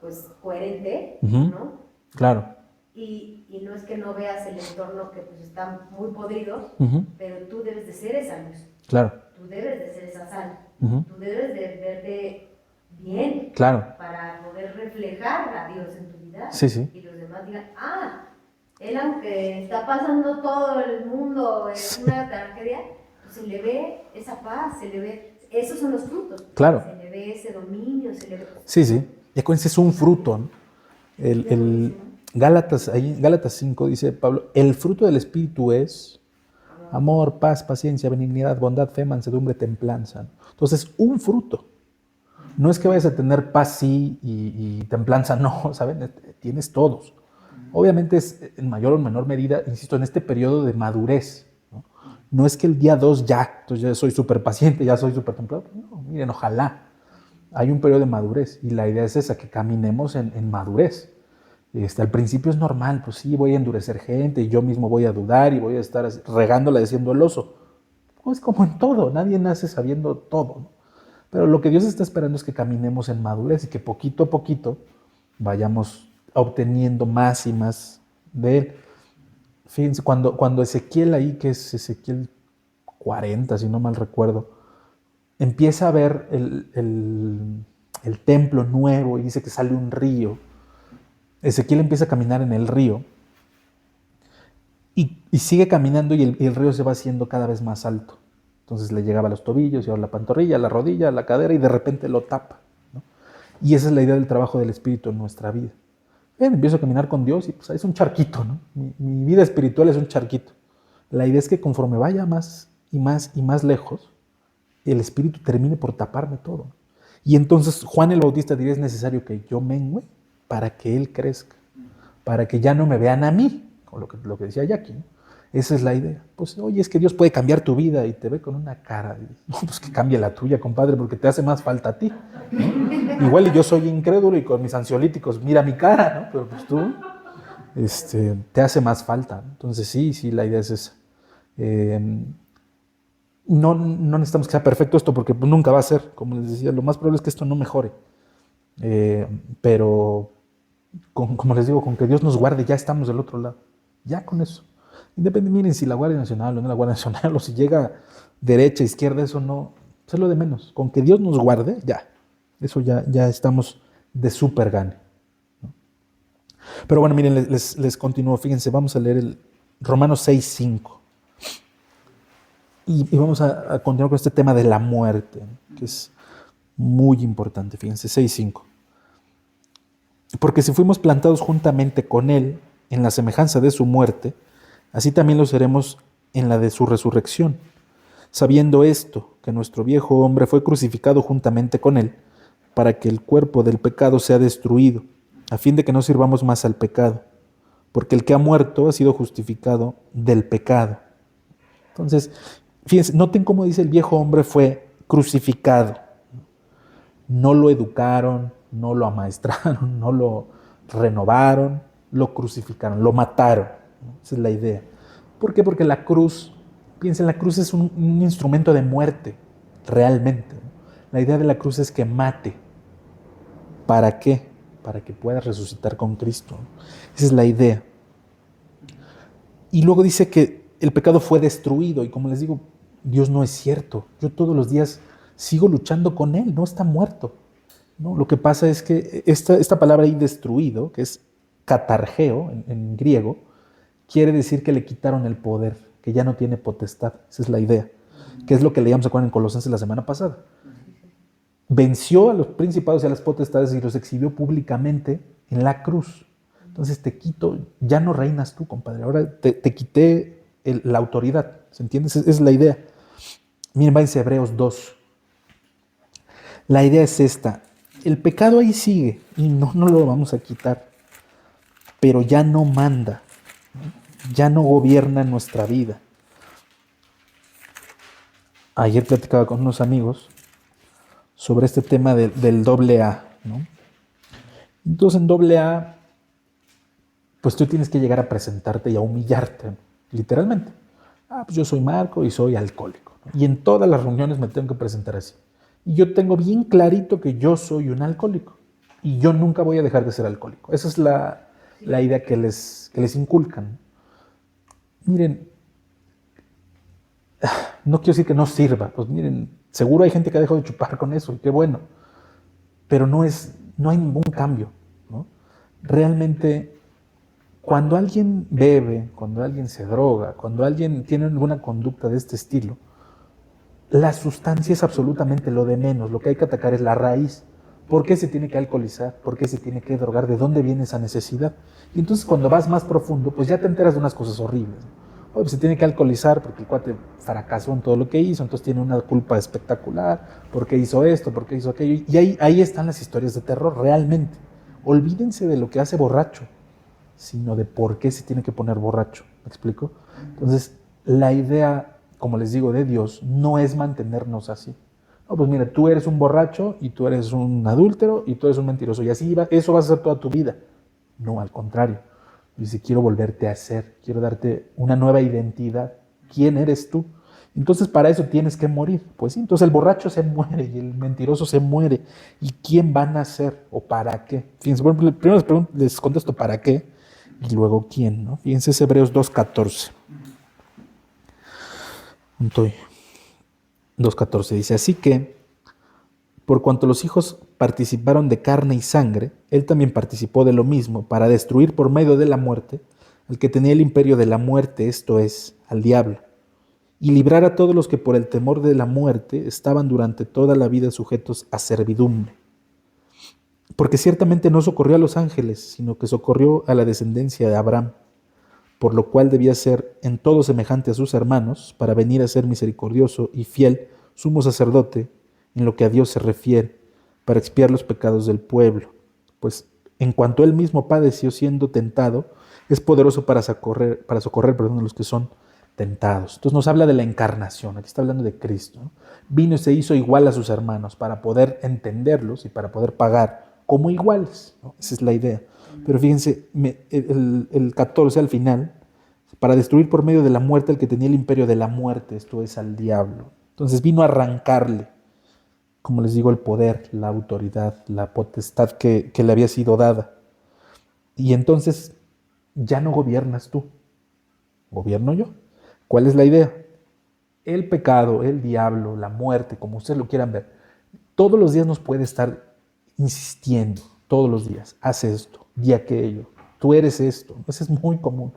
pues coherente, ¿no? Claro. Y no es que no veas el entorno que pues está muy podrido, pero tú debes de ser esa luz. Claro. Tú debes de ser esa sal. Tú debes de verte bien, claro, para poder reflejar a Dios en tu vida. Sí, sí. Y los demás digan, él aunque está pasando todo el mundo en una tragedia, pues se le ve esa paz, se le ve, esos son los frutos. Claro. Se le ve ese dominio, se le ve... Sí, sí. Y acuérdense, es un fruto, ¿no? Gálatas 5 dice Pablo, el fruto del Espíritu es amor, paz, paciencia, benignidad, bondad, fe, mansedumbre, templanza, ¿no? Entonces, un fruto. No es que vayas a tener paz sí y templanza no, ¿saben? Tienes todos. Obviamente es en mayor o menor medida, insisto, en este periodo de madurez, ¿no? No es que el día 2 entonces ya soy súper paciente, ya soy súper templado. No, miren, ojalá. Hay un periodo de madurez y la idea es esa, que caminemos en madurez. Al principio es normal, pues sí, voy a endurecer gente y yo mismo voy a dudar y voy a estar regándola diciendo el oso. Pues como en todo, nadie nace sabiendo todo, ¿no? Pero lo que Dios está esperando es que caminemos en madurez y que poquito a poquito vayamos obteniendo más y más de Él. Fíjense, cuando Ezequiel ahí, que es Ezequiel 40, si no mal recuerdo, empieza a ver el templo nuevo y dice que sale un río. Ezequiel empieza a caminar en el río y sigue caminando y el río se va haciendo cada vez más alto. Entonces le llegaba a los tobillos y ahora la pantorrilla, la rodilla, la cadera y de repente lo tapa, ¿no? Y esa es la idea del trabajo del Espíritu en nuestra vida. Bien, empiezo a caminar con Dios y pues es un charquito, ¿no? Mi vida espiritual es un charquito. La idea es que conforme vaya más y más y más lejos, el Espíritu termine por taparme todo. Y entonces Juan el Bautista diría, es necesario que yo mengue para que Él crezca, para que ya no me vean a mí, con lo que decía Jackie, ¿no? Esa es la idea. Pues, oye, es que Dios puede cambiar tu vida y te ve con una cara. No, pues que cambie la tuya, compadre, porque te hace más falta a ti, ¿no? Igual yo soy incrédulo y con mis ansiolíticos, mira mi cara, ¿no? Pero pues tú, te hace más falta. Entonces sí, la idea es esa. No necesitamos que sea perfecto esto porque pues, nunca va a ser, como les decía, lo más probable es que esto no mejore. Pero, como les digo, con que Dios nos guarde, ya estamos del otro lado. Ya con eso. Miren, si la Guardia Nacional o no la Guardia Nacional, o si llega derecha, izquierda, eso no, es lo de menos. Con que Dios nos guarde, ya. Eso ya estamos de súper gane. ¿No? Pero bueno, miren, les continúo. Fíjense, vamos a leer el Romanos 6:5. Y vamos a continuar con este tema de la muerte, ¿no? Que es muy importante. Fíjense, 6:5. Porque si fuimos plantados juntamente con Él en la semejanza de su muerte, así también lo seremos en la de su resurrección. Sabiendo esto, que nuestro viejo hombre fue crucificado juntamente con Él, para que el cuerpo del pecado sea destruido, a fin de que no sirvamos más al pecado, porque el que ha muerto ha sido justificado del pecado. Entonces, fíjense, noten cómo dice el viejo hombre fue crucificado. No lo educaron, no lo amaestraron, no lo renovaron, lo crucificaron, lo mataron. ¿No? Esa es la idea. ¿Por qué? Porque la cruz, piensen, la cruz es un instrumento de muerte, realmente. ¿No? La idea de la cruz es que mate. ¿Para qué? Para que puedas resucitar con Cristo. ¿No? Esa es la idea. Y luego dice que el pecado fue destruido. Y como les digo, Dios no es cierto. Yo todos los días sigo luchando con Él, no está muerto. ¿No? Lo que pasa es que esta palabra ahí destruido, que es katargeo en griego, quiere decir que le quitaron el poder, que ya no tiene potestad. Esa es la idea. Que es lo que leíamos, ¿se acuerdan? En Colosenses la semana pasada. Venció a los principados y a las potestades y los exhibió públicamente en la cruz. Entonces te quito, ya no reinas tú, compadre. Ahora te quité la autoridad. ¿Se entiende? Esa es la idea. Miren, váyanse a Hebreos 2. La idea es esta. El pecado ahí sigue y no lo vamos a quitar. Pero ya no manda. Ya no gobierna nuestra vida. Ayer platicaba con unos amigos sobre este tema del doble A, ¿no? Entonces en doble A, pues tú tienes que llegar a presentarte y a humillarte, literalmente. Pues yo soy Marco y soy alcohólico, ¿no? Y en todas las reuniones me tengo que presentar así. Y yo tengo bien clarito que yo soy un alcohólico y yo nunca voy a dejar de ser alcohólico. Esa es la idea que les inculcan. Miren, no quiero decir que no sirva, pues miren, seguro hay gente que ha dejado de chupar con eso, y qué bueno, pero no hay ningún cambio, ¿no? Realmente, cuando alguien bebe, cuando alguien se droga, cuando alguien tiene alguna conducta de este estilo, la sustancia es absolutamente lo de menos, lo que hay que atacar es la raíz. ¿Por qué se tiene que alcoholizar? ¿Por qué se tiene que drogar? ¿De dónde viene esa necesidad? Y entonces cuando vas más profundo, pues ya te enteras de unas cosas horribles, ¿no? Pues se tiene que alcoholizar porque el cuate fracasó en todo lo que hizo, entonces tiene una culpa espectacular, porque hizo esto, porque hizo aquello. Y ahí están las historias de terror, realmente. Olvídense de lo que hace borracho, sino de por qué se tiene que poner borracho. ¿Me explico? Entonces, la idea, como les digo, de Dios no es mantenernos así. No, pues mira, tú eres un borracho y tú eres un adúltero y tú eres un mentiroso y así eso va a ser toda tu vida. No, al contrario. Dice, quiero volverte a ser, quiero darte una nueva identidad. ¿Quién eres tú? Entonces para eso tienes que morir. Pues sí, entonces el borracho se muere y el mentiroso se muere. ¿Y quién van a ser o para qué? Fíjense, bueno, primero les contesto para qué y luego quién, ¿no? Fíjense, es Hebreos 2:14. 2:14 dice, así que, por cuanto los hijos participaron de carne y sangre, él también participó de lo mismo, para destruir por medio de la muerte al que tenía el imperio de la muerte, esto es, al diablo, y librar a todos los que por el temor de la muerte estaban durante toda la vida sujetos a servidumbre. Porque ciertamente no socorrió a los ángeles, sino que socorrió a la descendencia de Abraham, por lo cual debía ser en todo semejante a sus hermanos, para venir a ser misericordioso y fiel sumo sacerdote en lo que a Dios se refiere, para expiar los pecados del pueblo. Pues en cuanto él mismo padeció siendo tentado, es poderoso para socorrer a los que son tentados. Entonces nos habla de la encarnación, aquí está hablando de Cristo, ¿no? Vino y se hizo igual a sus hermanos para poder entenderlos y para poder pagar como iguales, ¿no? Esa es la idea. Pero fíjense, el 14 al final, para destruir por medio de la muerte al que tenía el imperio de la muerte, esto es al diablo. Entonces vino a arrancarle, como les digo, el poder, la autoridad, la potestad que le había sido dada. Y entonces ya no gobiernas tú, gobierno yo. ¿Cuál es la idea? El pecado, el diablo, la muerte, como ustedes lo quieran ver, todos los días nos puede estar insistiendo, todos los días, haz esto, di aquello, tú eres esto. Eso es muy común.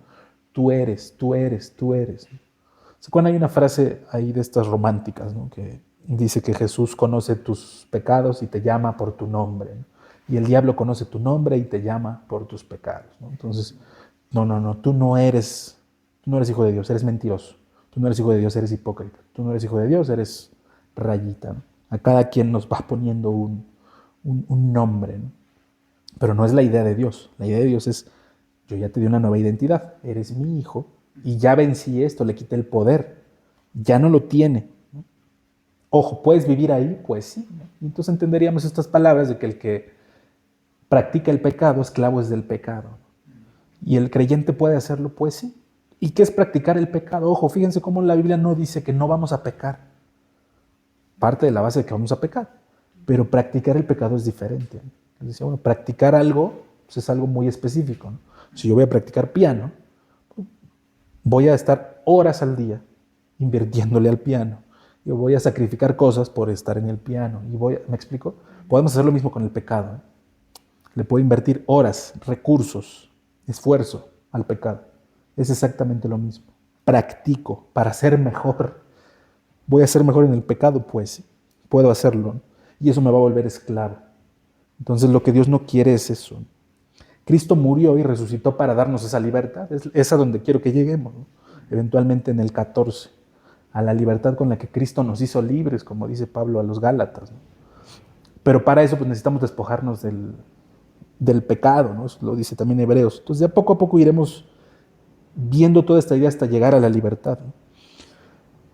Tú eres, tú eres, tú eres. Cuando hay una frase ahí de estas románticas, ¿no? Que dice que Jesús conoce tus pecados y te llama por tu nombre, ¿no? Y el diablo conoce tu nombre y te llama por tus pecados, ¿no? Entonces, no, tú no eres hijo de Dios, eres mentiroso. Tú no eres hijo de Dios, eres hipócrita. Tú no eres hijo de Dios, eres rayita, ¿no? A cada quien nos va poniendo un nombre, ¿no? Pero no es la idea de Dios. La idea de Dios es, yo ya te di una nueva identidad, eres mi hijo y ya vencí esto, le quité el poder, ya no lo tiene, ¿no? Ojo, ¿puedes vivir ahí? Pues sí, ¿no? Y entonces entenderíamos estas palabras de que el que practica el pecado, esclavo es del pecado. ¿Y el creyente puede hacerlo? Pues sí. ¿Y qué es practicar el pecado? Ojo, fíjense cómo la Biblia no dice que no vamos a pecar. Parte de la base de que vamos a pecar. Pero practicar el pecado es diferente, ¿no? Les decía, bueno, practicar algo pues es algo muy específico, ¿no? Si yo voy a practicar piano, voy a estar horas al día invirtiéndole al piano. Yo voy a sacrificar cosas por estar en el piano. ¿Me explico? Podemos hacer lo mismo con el pecado, ¿eh? Le puedo invertir horas, recursos, esfuerzo al pecado. Es exactamente lo mismo. Practico para ser mejor. ¿Voy a ser mejor en el pecado? Pues sí, puedo hacerlo, ¿no? Y eso me va a volver esclavo. Entonces lo que Dios no quiere es eso. Cristo murió y resucitó para darnos esa libertad. Es a donde quiero que lleguemos, ¿no? Eventualmente en el 14, a la libertad con la que Cristo nos hizo libres, como dice Pablo a los Gálatas, ¿no? Pero para eso pues, necesitamos despojarnos del pecado, ¿no? Eso lo dice también Hebreos. Entonces de poco a poco iremos viendo toda esta idea hasta llegar a la libertad, ¿no?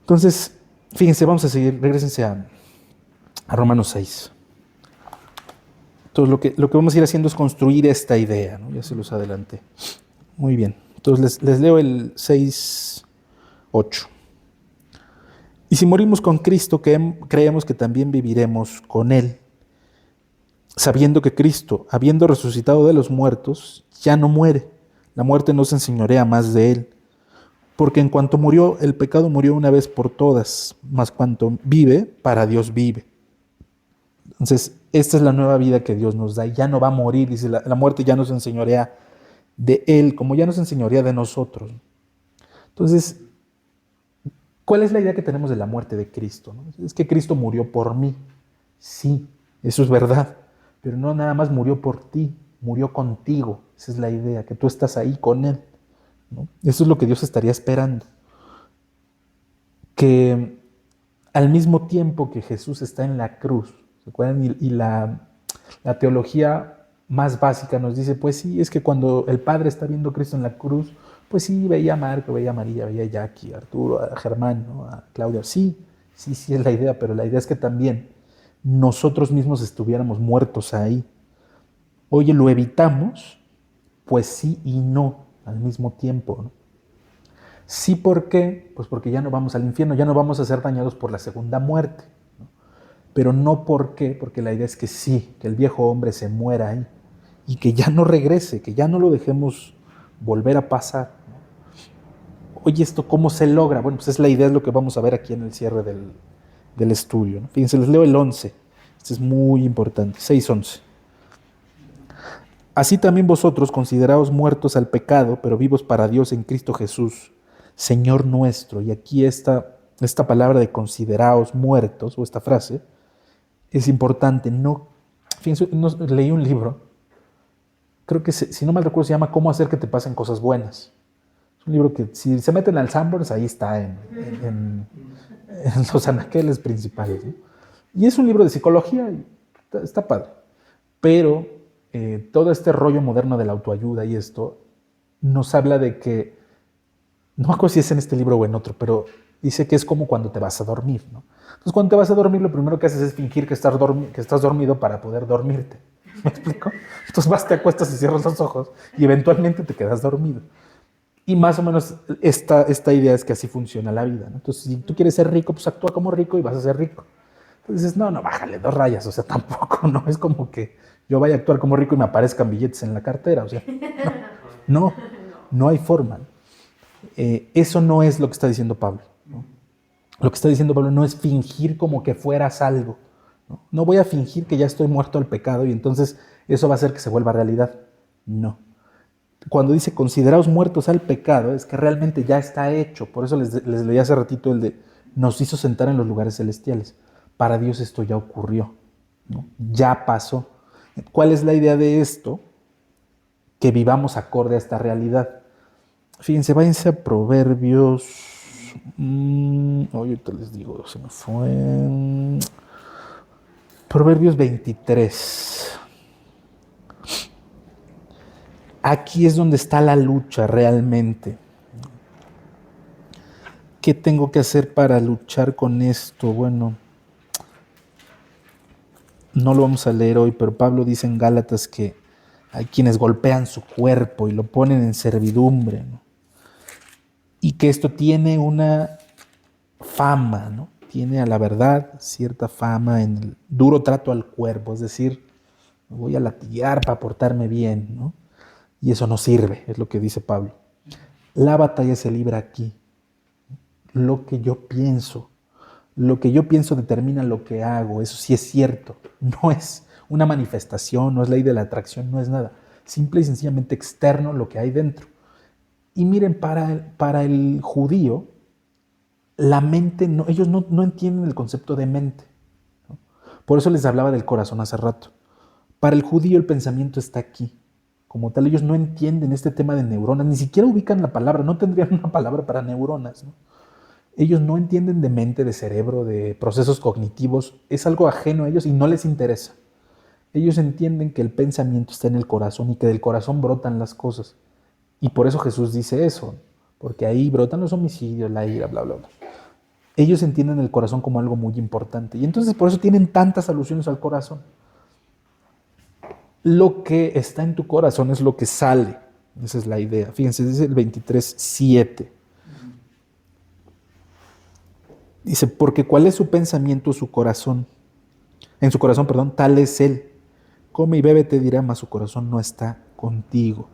Entonces, fíjense, vamos a seguir, regrésense a Romanos 6. Entonces lo que vamos a ir haciendo es construir esta idea, ¿no? Ya se los adelanté. Muy bien. Entonces les leo el 6:8. Y si morimos con Cristo, creemos que también viviremos con Él, sabiendo que Cristo, habiendo resucitado de los muertos, ya no muere. La muerte no se enseñorea más de Él. Porque en cuanto murió, el pecado murió una vez por todas, mas cuanto vive, para Dios vive. Entonces, esta es la nueva vida que Dios nos da y ya no va a morir. Dice, la muerte ya no se enseñorea de Él, como ya no se enseñorea de nosotros. Entonces, ¿cuál es la idea que tenemos de la muerte de Cristo, ¿no? Es que Cristo murió por mí. Sí, eso es verdad, pero no nada más murió por ti, murió contigo. Esa es la idea, que tú estás ahí con Él, ¿no? Eso es lo que Dios estaría esperando. Que al mismo tiempo que Jesús está en la cruz, ¿se acuerdan? Y la teología más básica nos dice, pues sí, es que cuando el Padre está viendo a Cristo en la cruz, pues sí, veía a Marco, veía a María, veía a Jackie, a Arturo, a Germán, ¿no? A Claudia. Sí es la idea, pero la idea es que también nosotros mismos estuviéramos muertos ahí. Oye, ¿lo evitamos? Pues sí y no al mismo tiempo, ¿no? Sí, ¿por qué? Pues porque ya no vamos al infierno, ya no vamos a ser dañados por la segunda muerte, ¿no? Pero no ¿por qué? Porque la idea es que sí, que el viejo hombre se muera ahí y que ya no regrese, que ya no lo dejemos volver a pasar, ¿no? Oye, ¿esto cómo se logra? Bueno, pues es la idea, es lo que vamos a ver aquí en el cierre del estudio, ¿no? Fíjense, les leo el 11. Este es muy importante, 6:11. Así también vosotros consideraos muertos al pecado, pero vivos para Dios en Cristo Jesús, Señor nuestro. Y aquí esta palabra de consideraos muertos, o esta frase, es importante. Fíjense, leí un libro, creo que si no mal recuerdo se llama Cómo hacer que te pasen cosas buenas. Es un libro que si se meten al Sanborns, ahí está en los anaqueles principales, ¿no? Y es un libro de psicología y está padre. Pero todo este rollo moderno de la autoayuda y esto nos habla de que, no me acuerdo si es en este libro o en otro, pero dice que es como cuando te vas a dormir, ¿no? Entonces cuando te vas a dormir lo primero que haces es fingir que estás dormido para poder dormirte. ¿Me explico? Entonces vas, te acuestas y cierras los ojos y eventualmente te quedas dormido. Y más o menos esta idea es que así funciona la vida, ¿no? Entonces, si tú quieres ser rico, pues actúa como rico y vas a ser rico. Entonces dices, no, bájale 2 rayas, o sea, tampoco, no es como que yo vaya a actuar como rico y me aparezcan billetes en la cartera, o sea, no, no hay forma. Eso no es lo que está diciendo Pablo, ¿no? Lo que está diciendo Pablo no es fingir como que fueras algo, ¿no? No voy a fingir que ya estoy muerto al pecado y entonces eso va a hacer que se vuelva realidad. No. Cuando dice consideraos muertos al pecado, es que realmente ya está hecho. Por eso les leí hace ratito el de nos hizo sentar en los lugares celestiales. Para Dios esto ya ocurrió, ¿no? Ya pasó. ¿Cuál es la idea de esto? Que vivamos acorde a esta realidad. Fíjense, váyanse a Proverbios. Ahorita les digo, se me fue. Proverbios 23. Aquí es donde está la lucha realmente. ¿Qué tengo que hacer para luchar con esto? Bueno, no lo vamos a leer hoy, pero Pablo dice en Gálatas que hay quienes golpean su cuerpo y lo ponen en servidumbre, ¿no? Y que esto tiene una fama, ¿no? Tiene a la verdad cierta fama en el duro trato al cuerpo, es decir, me voy a latigar para portarme bien, ¿no? Y eso no sirve, es lo que dice Pablo. La batalla se libra aquí. Lo que yo pienso determina lo que hago, eso sí es cierto, no es una manifestación, no es ley de la atracción, no es nada, simple y sencillamente externo lo que hay dentro. Y miren, para el judío, la mente, no, ellos no entienden el concepto de mente, ¿no? Por eso les hablaba del corazón hace rato. Para el judío el pensamiento está aquí. Como tal, ellos no entienden este tema de neuronas, ni siquiera ubican la palabra, no tendrían una palabra para neuronas, ¿no? Ellos no entienden de mente, de cerebro, de procesos cognitivos, es algo ajeno a ellos y no les interesa. Ellos entienden que el pensamiento está en el corazón y que del corazón brotan las cosas. Y por eso Jesús dice eso, porque ahí brotan los homicidios, la ira, bla, bla, bla. Ellos entienden el corazón como algo muy importante y entonces por eso tienen tantas alusiones al corazón. Lo que está en tu corazón es lo que sale. Esa es la idea. Fíjense, dice el 23:7. Dice, porque cuál es su pensamiento, su corazón. En su corazón, perdón, tal es él. Come y bebe, te dirá, mas su corazón no está contigo.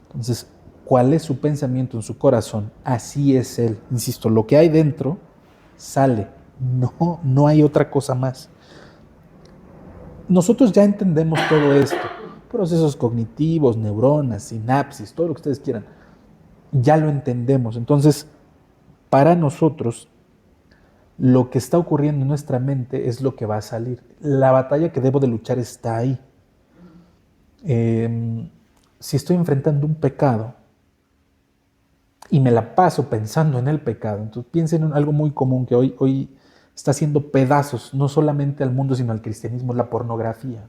Entonces, ¿cuál es su pensamiento en su corazón? Así es él. Insisto, lo que hay dentro sale. No hay otra cosa más. Nosotros ya entendemos todo esto. Procesos cognitivos, neuronas, sinapsis, todo lo que ustedes quieran. Ya lo entendemos. Entonces, para nosotros, lo que está ocurriendo en nuestra mente es lo que va a salir. La batalla que debo de luchar está ahí. Si estoy enfrentando un pecado y me la paso pensando en el pecado, entonces piensen en algo muy común que hoy está haciendo pedazos, no solamente al mundo, sino al cristianismo, es la pornografía.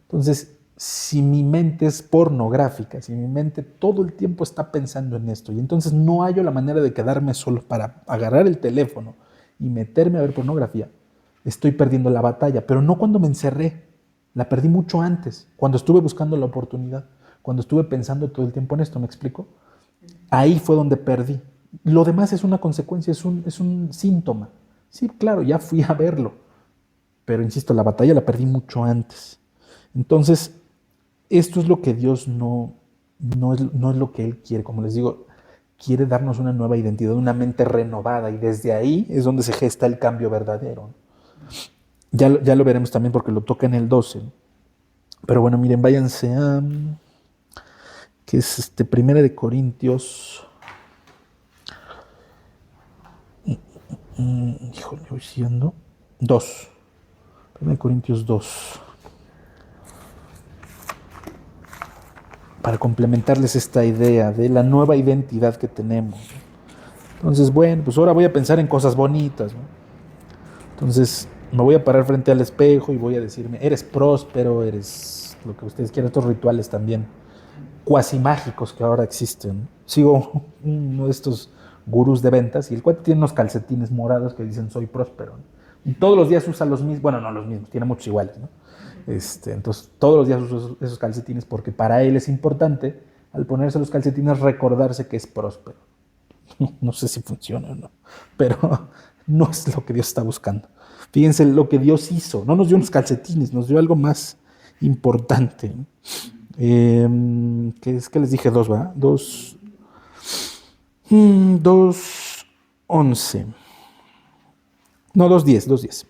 Entonces, si mi mente es pornográfica, si mi mente todo el tiempo está pensando en esto, y entonces no hallo la manera de quedarme solo para agarrar el teléfono y meterme a ver pornografía, estoy perdiendo la batalla, pero no cuando me encerré, la perdí mucho antes, cuando estuve buscando la oportunidad, cuando estuve pensando todo el tiempo en esto, ¿me explico? Ahí fue donde perdí. Lo demás es una consecuencia, es un síntoma. Sí, claro, ya fui a verlo, pero insisto, la batalla la perdí mucho antes. Entonces, esto es lo que Dios no es lo que Él quiere, como les digo, quiere darnos una nueva identidad, una mente renovada, y desde ahí es donde se gesta el cambio verdadero. Ya lo veremos también porque lo toca en el 12. Pero bueno, miren, váyanse a... que es 1 de Corintios... híjole, voy siendo... 2. 1 de Corintios 2. Para complementarles esta idea de la nueva identidad que tenemos. Entonces, bueno, pues ahora voy a pensar en cosas bonitas, ¿no? Entonces, me voy a parar frente al espejo y voy a decirme, eres próspero, eres lo que ustedes quieran, estos rituales también cuasi mágicos que ahora existen. Sigo uno de estos gurús de ventas y el cuate tiene unos calcetines morados que dicen soy próspero, ¿no? Y todos los días usa los mismos, bueno, no los mismos, tiene muchos iguales, ¿no? Entonces, todos los días uso esos calcetines porque para él es importante, al ponerse los calcetines, recordarse que es próspero. No sé si funciona o no, pero no es lo que Dios está buscando. Fíjense lo que Dios hizo. No nos dio unos calcetines, nos dio algo más importante. ¿Qué es que les dije? 2, ¿va? 2, 11. No, 2:10.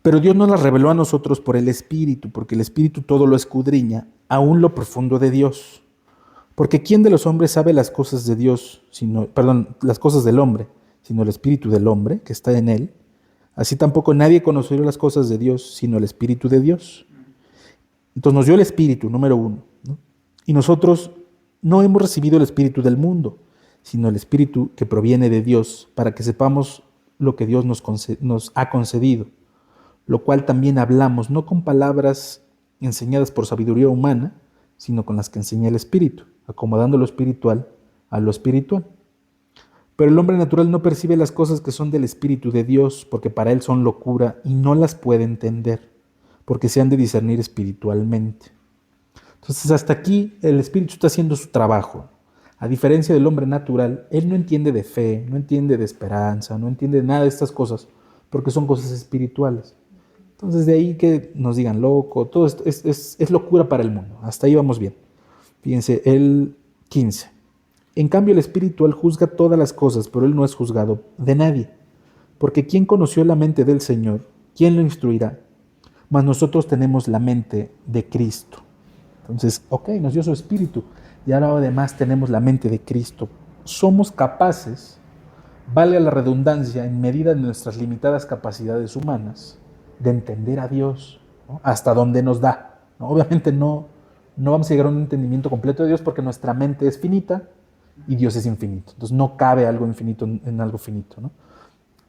Pero Dios nos las reveló a nosotros por el Espíritu, porque el Espíritu todo lo escudriña, aún lo profundo de Dios. Porque ¿quién de los hombres sabe las cosas de Dios, las cosas del hombre, sino el Espíritu del hombre que está en él? Así tampoco nadie conoció las cosas de Dios, sino el Espíritu de Dios. Entonces nos dio el Espíritu, número 1, ¿no? Y nosotros no hemos recibido el Espíritu del mundo, sino el Espíritu que proviene de Dios, para que sepamos lo que Dios nos ha concedido, lo cual también hablamos, no con palabras enseñadas por sabiduría humana, sino con las que enseña el Espíritu, acomodando lo espiritual a lo espiritual. Pero el hombre natural no percibe las cosas que son del Espíritu de Dios, porque para él son locura y no las puede entender, porque se han de discernir espiritualmente. Entonces, hasta aquí el Espíritu está haciendo su trabajo. A diferencia del hombre natural, él no entiende de fe, no entiende de esperanza, no entiende nada de estas cosas, porque son cosas espirituales. Entonces, de ahí que nos digan loco, todo esto es locura para el mundo. Hasta ahí vamos bien. Fíjense, el 15. En cambio, el espiritual juzga todas las cosas, pero él no es juzgado de nadie. Porque ¿quién conoció la mente del Señor? ¿Quién lo instruirá? Mas nosotros tenemos la mente de Cristo. Entonces, nos dio su espíritu. Y ahora además tenemos la mente de Cristo. Somos capaces, vale la redundancia, en medida de nuestras limitadas capacidades humanas, de entender a Dios, ¿no? Hasta donde nos da, ¿no? Obviamente no vamos a llegar a un entendimiento completo de Dios porque nuestra mente es finita y Dios es infinito. Entonces no cabe algo infinito en algo finito, ¿no?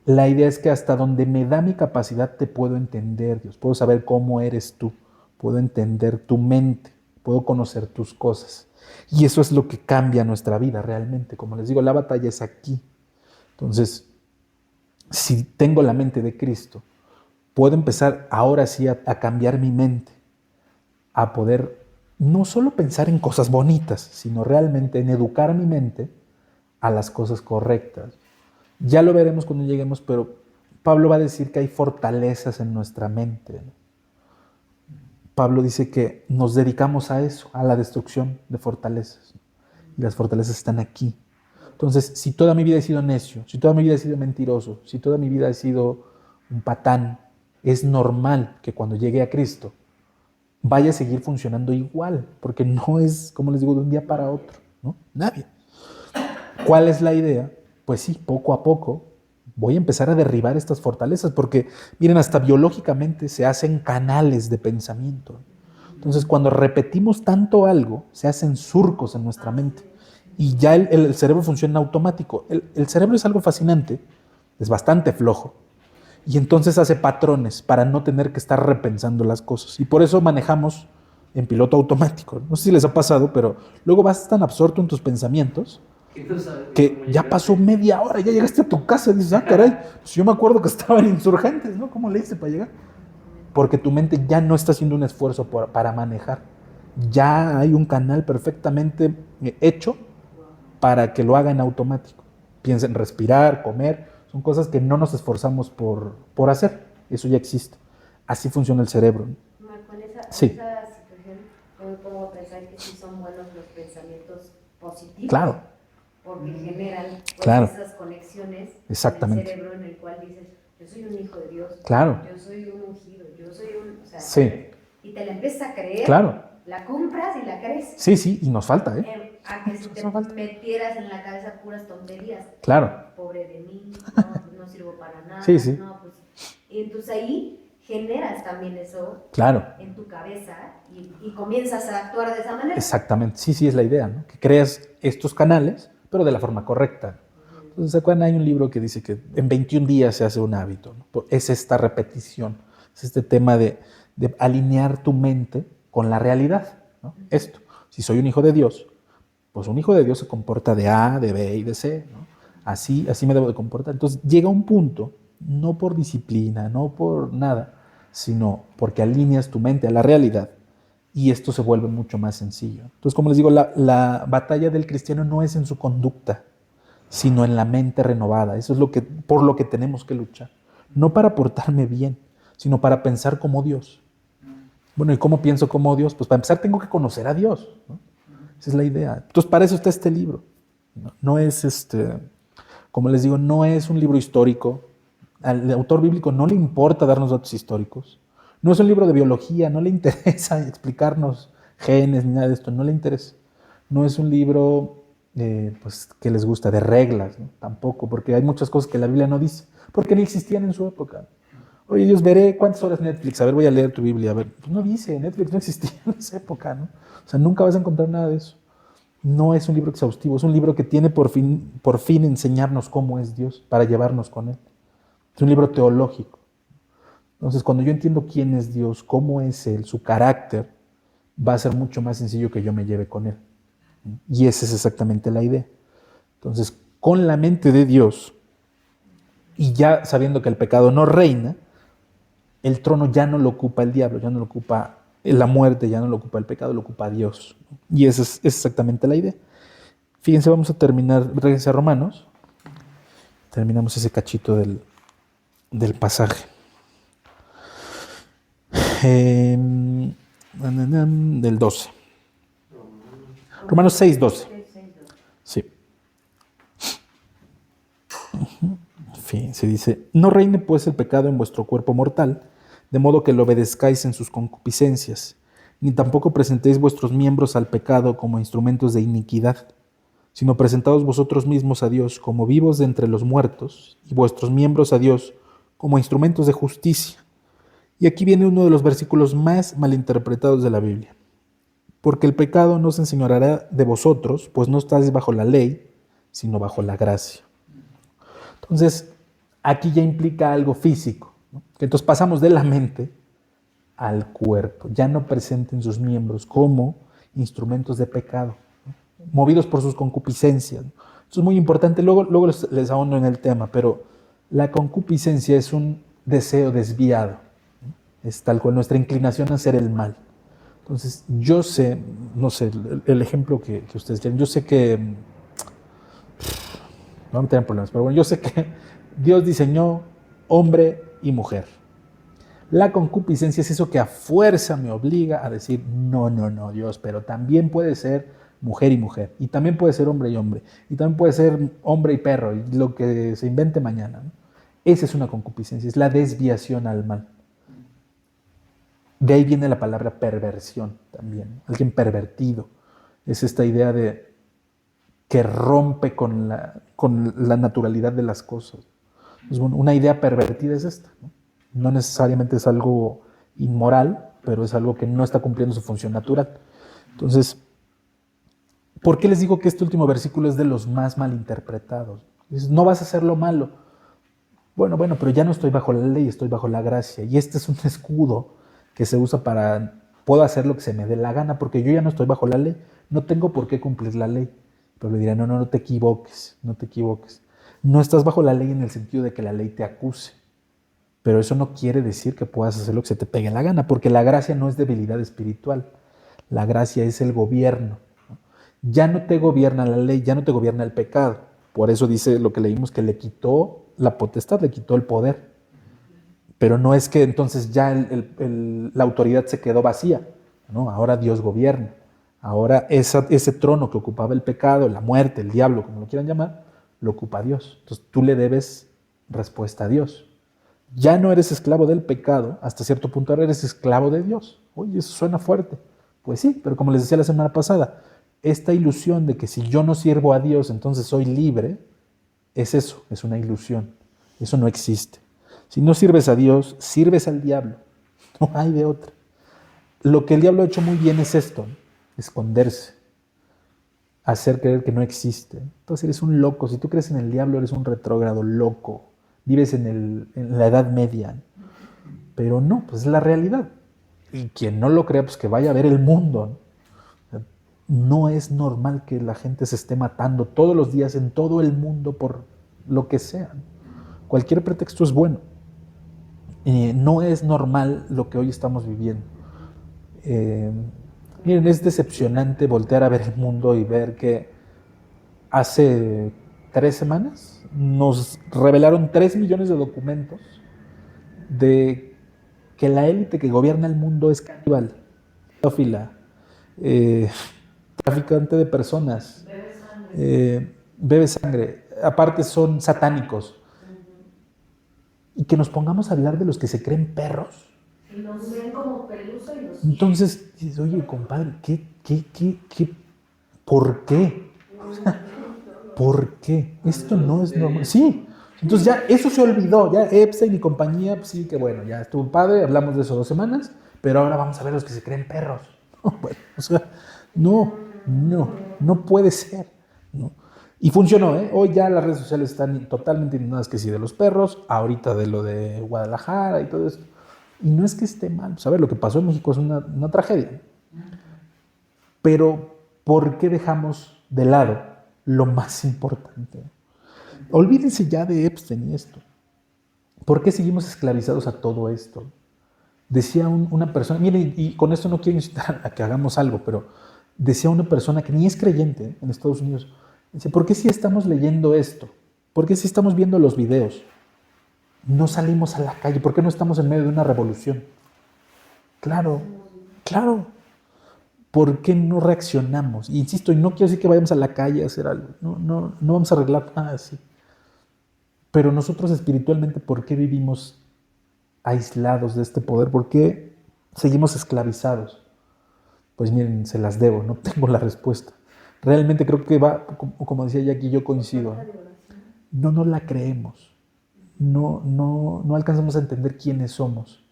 La idea es que hasta donde me da mi capacidad te puedo entender, Dios. Puedo saber cómo eres tú, puedo entender tu mente, puedo conocer tus cosas. Y eso es lo que cambia nuestra vida realmente. Como les digo, la batalla es aquí. Entonces, si tengo la mente de Cristo, puedo empezar ahora sí a cambiar mi mente, a poder no solo pensar en cosas bonitas, sino realmente en educar mi mente a las cosas correctas. Ya lo veremos cuando lleguemos, pero Pablo va a decir que hay fortalezas en nuestra mente, ¿no? Pablo dice que nos dedicamos a eso, a la destrucción de fortalezas. Y las fortalezas están aquí. Entonces, si toda mi vida he sido necio, si toda mi vida he sido mentiroso, si toda mi vida he sido un patán, es normal que cuando llegue a Cristo vaya a seguir funcionando igual, porque no es, como les digo, de un día para otro, ¿no? Nadie. ¿Cuál es la idea? Pues sí, poco a poco voy a empezar a derribar estas fortalezas, porque miren, hasta biológicamente se hacen canales de pensamiento. Entonces, cuando repetimos tanto algo, se hacen surcos en nuestra mente y ya el cerebro funciona automático. El cerebro es algo fascinante, es bastante flojo, y entonces hace patrones para no tener que estar repensando las cosas. Y por eso manejamos en piloto automático. No sé si les ha pasado, pero luego vas tan absorto en tus pensamientos que ya pasó media hora, ya llegaste a tu casa y dices, caray, pues yo me acuerdo que estaban Insurgentes, ¿no? ¿Cómo le hice para llegar? Porque tu mente ya no está haciendo un esfuerzo para manejar. Ya hay un canal perfectamente hecho para que lo haga en automático. Piensa en respirar, comer, son cosas que no nos esforzamos por hacer. Eso ya existe. Así funciona el cerebro. Marco, en esa Sí. situación yo me pongo a pensar que sí son buenos los pensamientos positivos. Claro. Porque generan pues, Claro. esas conexiones Exactamente. en el cerebro en el cual dices, yo soy un hijo de Dios, Claro. yo soy un ungido, yo soy un... O sea, Sí. Y te la empiezas a creer, Claro. la compras y la crees. Sí, y nos falta, ¿eh? A que si te metieras en la cabeza puras tonterías. Claro. Pobre de mí, no sirvo para nada. Sí. No, pues, y entonces ahí generas también eso Claro. en tu cabeza y comienzas a actuar de esa manera. Exactamente. Sí, es la idea, ¿no? Que creas estos canales, pero de la forma correcta. Entonces, ¿se acuerdan? Hay un libro que dice que en 21 días se hace un hábito, ¿no? Es esta repetición, es este tema de alinear tu mente con la realidad, ¿no? Esto, si soy un hijo de Dios, pues un hijo de Dios se comporta de A, de B y de C, ¿no? Así me debo de comportar. Entonces llega un punto, no por disciplina, no por nada, sino porque alineas tu mente a la realidad y esto se vuelve mucho más sencillo. Entonces, como les digo, la batalla del cristiano no es en su conducta, sino en la mente renovada. Eso es por lo que tenemos que luchar. No para portarme bien, sino para pensar como Dios. Bueno, ¿y cómo pienso como Dios? Pues para empezar tengo que conocer a Dios, ¿no? Esa es la idea. Entonces, para eso está este libro. No es como les digo, no es un libro histórico. Al autor bíblico no le importa darnos datos históricos. No es un libro de biología, no le interesa explicarnos genes ni nada de esto, no le interesa. No es un libro pues, que les gusta de reglas, ¿no? Tampoco, porque hay muchas cosas que la Biblia no dice, porque ni existían en su época. Oye, Dios, veré cuántas horas Netflix, a ver, voy a leer tu Biblia, a ver. Pues no dice, Netflix no existía en esa época, ¿no? O sea, nunca vas a encontrar nada de eso. No es un libro exhaustivo, es un libro que tiene por fin enseñarnos cómo es Dios, para llevarnos con Él. Es un libro teológico. Entonces, cuando yo entiendo quién es Dios, cómo es Él, su carácter, va a ser mucho más sencillo que yo me lleve con Él. Y esa es exactamente la idea. Entonces, con la mente de Dios, y ya sabiendo que el pecado no reina, el trono ya no lo ocupa el diablo, ya no lo ocupa la muerte, ya no lo ocupa el pecado, lo ocupa Dios. Y esa es exactamente la idea. Fíjense, vamos a terminar, regresar a Romanos. Terminamos ese cachito del pasaje. Del 12. Romanos 6, 12. Sí. Fíjense, dice, no reine pues el pecado en vuestro cuerpo mortal, de modo que lo obedezcáis en sus concupiscencias, ni tampoco presentéis vuestros miembros al pecado como instrumentos de iniquidad, sino presentaos vosotros mismos a Dios como vivos de entre los muertos, y vuestros miembros a Dios como instrumentos de justicia. Y aquí viene uno de los versículos más malinterpretados de la Biblia. Porque el pecado no se enseñoreará de vosotros, pues no estáis bajo la ley, sino bajo la gracia. Entonces, aquí ya implica algo físico, ¿no? Que entonces pasamos de la mente al cuerpo. Ya no presenten sus miembros como instrumentos de pecado, ¿no? Movidos por sus concupiscencias. Eso es muy importante. Luego les ahondo en el tema, pero la concupiscencia es un deseo desviado, ¿no? Es tal cual nuestra inclinación a hacer el mal. Entonces, yo sé, no sé, el ejemplo que ustedes quieren, yo sé que, no me meter en problemas, pero bueno, yo sé que Dios diseñó hombre y mujer. La concupiscencia es eso que a fuerza me obliga a decir, no, Dios, pero también puede ser mujer y mujer, y también puede ser hombre y hombre, y también puede ser hombre y perro, y lo que se invente mañana, ¿no? Esa es una concupiscencia, es la desviación al mal. De ahí viene la palabra perversión también, alguien pervertido. Es esta idea de que rompe con la naturalidad de las cosas. Pues bueno, una idea pervertida es esta, ¿no? No necesariamente es algo inmoral, pero es algo que no está cumpliendo su función natural. Entonces, ¿por qué les digo que este último versículo es de los más malinterpretados? Dices, no vas a hacer lo malo. Bueno, pero ya no estoy bajo la ley, estoy bajo la gracia. Y este es un escudo que se usa para, puedo hacer lo que se me dé la gana, porque yo ya no estoy bajo la ley, no tengo por qué cumplir la ley. Pero le dirán, no te equivoques, no te equivoques. No estás bajo la ley en el sentido de que la ley te acuse, pero eso no quiere decir que puedas hacer lo que se te pegue la gana, porque la gracia no es debilidad espiritual, la gracia es el gobierno. Ya no te gobierna la ley, ya no te gobierna el pecado. Por eso dice lo que leímos, que le quitó la potestad, le quitó el poder. Pero no es que entonces ya la autoridad se quedó vacía, ¿no? Ahora Dios gobierna. Ahora ese trono que ocupaba el pecado, la muerte, el diablo, como lo quieran llamar, lo ocupa Dios. Entonces tú le debes respuesta a Dios. Ya no eres esclavo del pecado, hasta cierto punto ahora eres esclavo de Dios. Oye, eso suena fuerte. Pues sí, pero como les decía la semana pasada, esta ilusión de que si yo no sirvo a Dios, entonces soy libre, es eso, es una ilusión. Eso no existe. Si no sirves a Dios, sirves al diablo. No hay de otra. Lo que el diablo ha hecho muy bien es esto, ¿no? Esconderse, hacer creer que no existe. Entonces eres un loco. Si tú crees en el diablo, eres un retrógrado loco. Vives en la Edad Media. Pero no, pues es la realidad. Y quien no lo crea, pues que vaya a ver el mundo, ¿no? No es normal que la gente se esté matando todos los días en todo el mundo por lo que sea. Cualquier pretexto es bueno. No es normal lo que hoy estamos viviendo. Miren, es decepcionante voltear a ver el mundo y ver que hace 3 semanas nos revelaron 3 millones de documentos de que la élite que gobierna el mundo es caníbal, pedófila, eh, traficante de personas, bebe sangre, aparte son satánicos. Y que nos pongamos a hablar de los que se creen perros. Y nos ven como pelusa y los... Entonces, dices, oye, compadre, ¿por qué? ¿Por qué? Esto no es normal. Sí, entonces ya eso se olvidó, ya Epstein y compañía, pues sí, que bueno, ya estuvo padre, hablamos de eso 2 semanas, pero ahora vamos a ver los que se creen perros. Bueno, o sea, no puede ser, ¿no? Y funcionó, ¿eh? Hoy ya las redes sociales están totalmente inundadas, que sí, de los perros, ahorita de lo de Guadalajara y todo eso. Y no es que esté mal, pues a ver, lo que pasó en México es una tragedia. Pero, ¿por qué dejamos de lado lo más importante? Olvídense ya de Epstein y esto. ¿Por qué seguimos esclavizados a todo esto? Decía una persona, miren, y con esto no quiero incitar a que hagamos algo, pero decía una persona que ni es creyente en Estados Unidos, dice, ¿por qué si estamos leyendo esto? ¿Por qué si estamos viendo los videos? No salimos a la calle, ¿por qué no estamos en medio de una revolución? Claro. ¿Por qué no reaccionamos? Y insisto, y no quiero decir que vayamos a la calle a hacer algo, no vamos a arreglar nada así. Pero nosotros espiritualmente, ¿por qué vivimos aislados de este poder? ¿Por qué seguimos esclavizados? Pues miren, se las debo, no tengo la respuesta. Realmente creo que va, como decía Jackie, yo coincido. No nos la creemos. No alcanzamos a entender quiénes somos.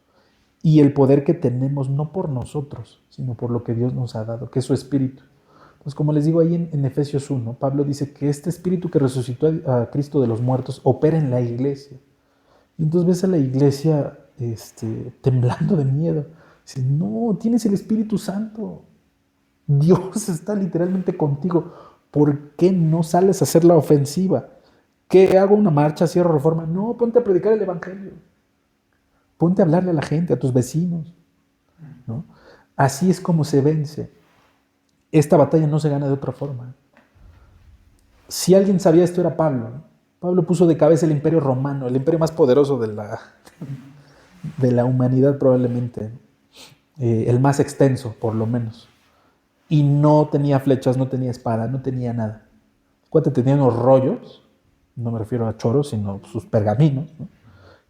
Y el poder que tenemos, no por nosotros, sino por lo que Dios nos ha dado, que es su Espíritu. Pues como les digo ahí en Efesios 1, Pablo dice que este Espíritu que resucitó a Cristo de los muertos opera en la iglesia. Y entonces ves a la iglesia temblando de miedo. Dice, no, tienes el Espíritu Santo. Dios está literalmente contigo. ¿Por qué no sales a hacer la ofensiva? ¿Qué hago una marcha, cierro reforma? No, ponte a predicar el Evangelio. Ponte a hablarle a la gente, a tus vecinos, ¿no? Así es como se vence. Esta batalla no se gana de otra forma. Si alguien sabía esto era Pablo. Pablo puso de cabeza el imperio romano, el imperio más poderoso de la humanidad probablemente, el más extenso por lo menos. Y no tenía flechas, no tenía espada, no tenía nada. Acuérdate, tenía unos rollos, no me refiero a choros, sino sus pergaminos, ¿no?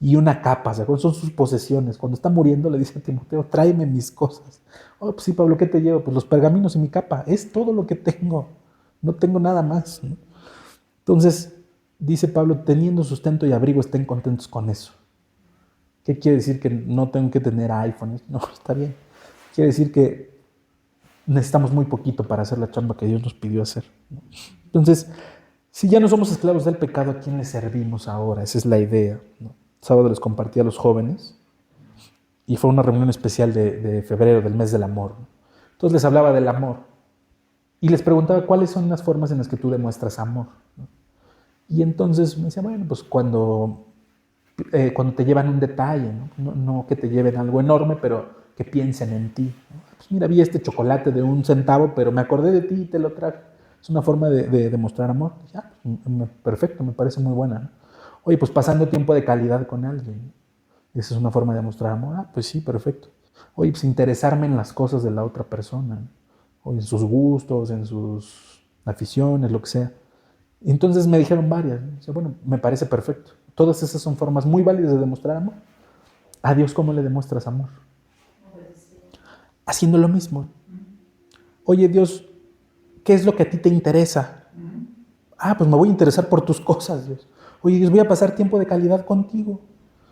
Y una capa, ¿se acuerdan? Son sus posesiones. Cuando está muriendo le dice a Timoteo, tráeme mis cosas. Oh, pues sí, Pablo, ¿qué te llevo? Pues los pergaminos y mi capa. Es todo lo que tengo. No tengo nada más, ¿no? Entonces, dice Pablo, teniendo sustento y abrigo, estén contentos con eso. ¿Qué quiere decir? Que no tengo que tener iPhone. No, está bien. Quiere decir que necesitamos muy poquito para hacer la chamba que Dios nos pidió hacer, ¿no? Entonces, si ya no somos esclavos del pecado, ¿a quién le servimos ahora? Esa es la idea, ¿no? Sábado les compartí a los jóvenes y fue una reunión especial de febrero, del mes del amor, ¿no? Entonces les hablaba del amor y les preguntaba cuáles son las formas en las que tú demuestras amor, ¿no? Y entonces me decía, bueno, pues cuando te llevan un detalle, ¿no? No que te lleven algo enorme, pero que piensen en ti, ¿no? Pues mira, vi este chocolate de 1 centavo, pero me acordé de ti y te lo traje. Es una forma de demostrar amor. Ya, perfecto, me parece muy buena, ¿no? Oye, pues pasando tiempo de calidad con alguien. Esa es una forma de mostrar amor. Ah, pues sí, perfecto. Oye, pues interesarme en las cosas de la otra persona, ¿no? O en sus gustos, en sus aficiones, lo que sea. Y entonces me dijeron varias, ¿no? O sea, bueno, me parece perfecto. Todas esas son formas muy válidas de demostrar amor. ¿A Dios cómo le demuestras amor? Haciendo lo mismo. Oye, Dios, ¿qué es lo que a ti te interesa? Ah, pues me voy a interesar por tus cosas, Dios. Oye, Dios, voy a pasar tiempo de calidad contigo.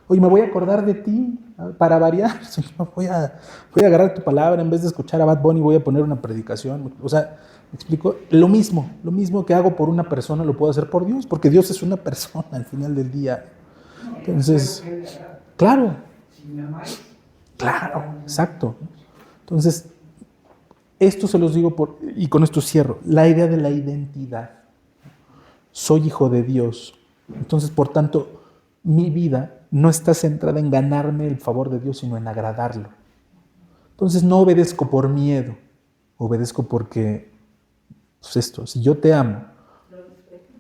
Oye, me voy a acordar de ti para variar. Señor, voy a agarrar tu palabra en vez de escuchar a Bad Bunny, voy a poner una predicación. O sea, ¿me explico? Lo mismo que hago por una persona lo puedo hacer por Dios, porque Dios es una persona al final del día. Entonces, claro, exacto. Entonces, esto se los digo y con esto cierro, la idea de la identidad. Soy hijo de Dios. Entonces, por tanto, mi vida no está centrada en ganarme el favor de Dios, sino en agradarlo. Entonces no obedezco por miedo, obedezco porque, pues esto, si yo te amo,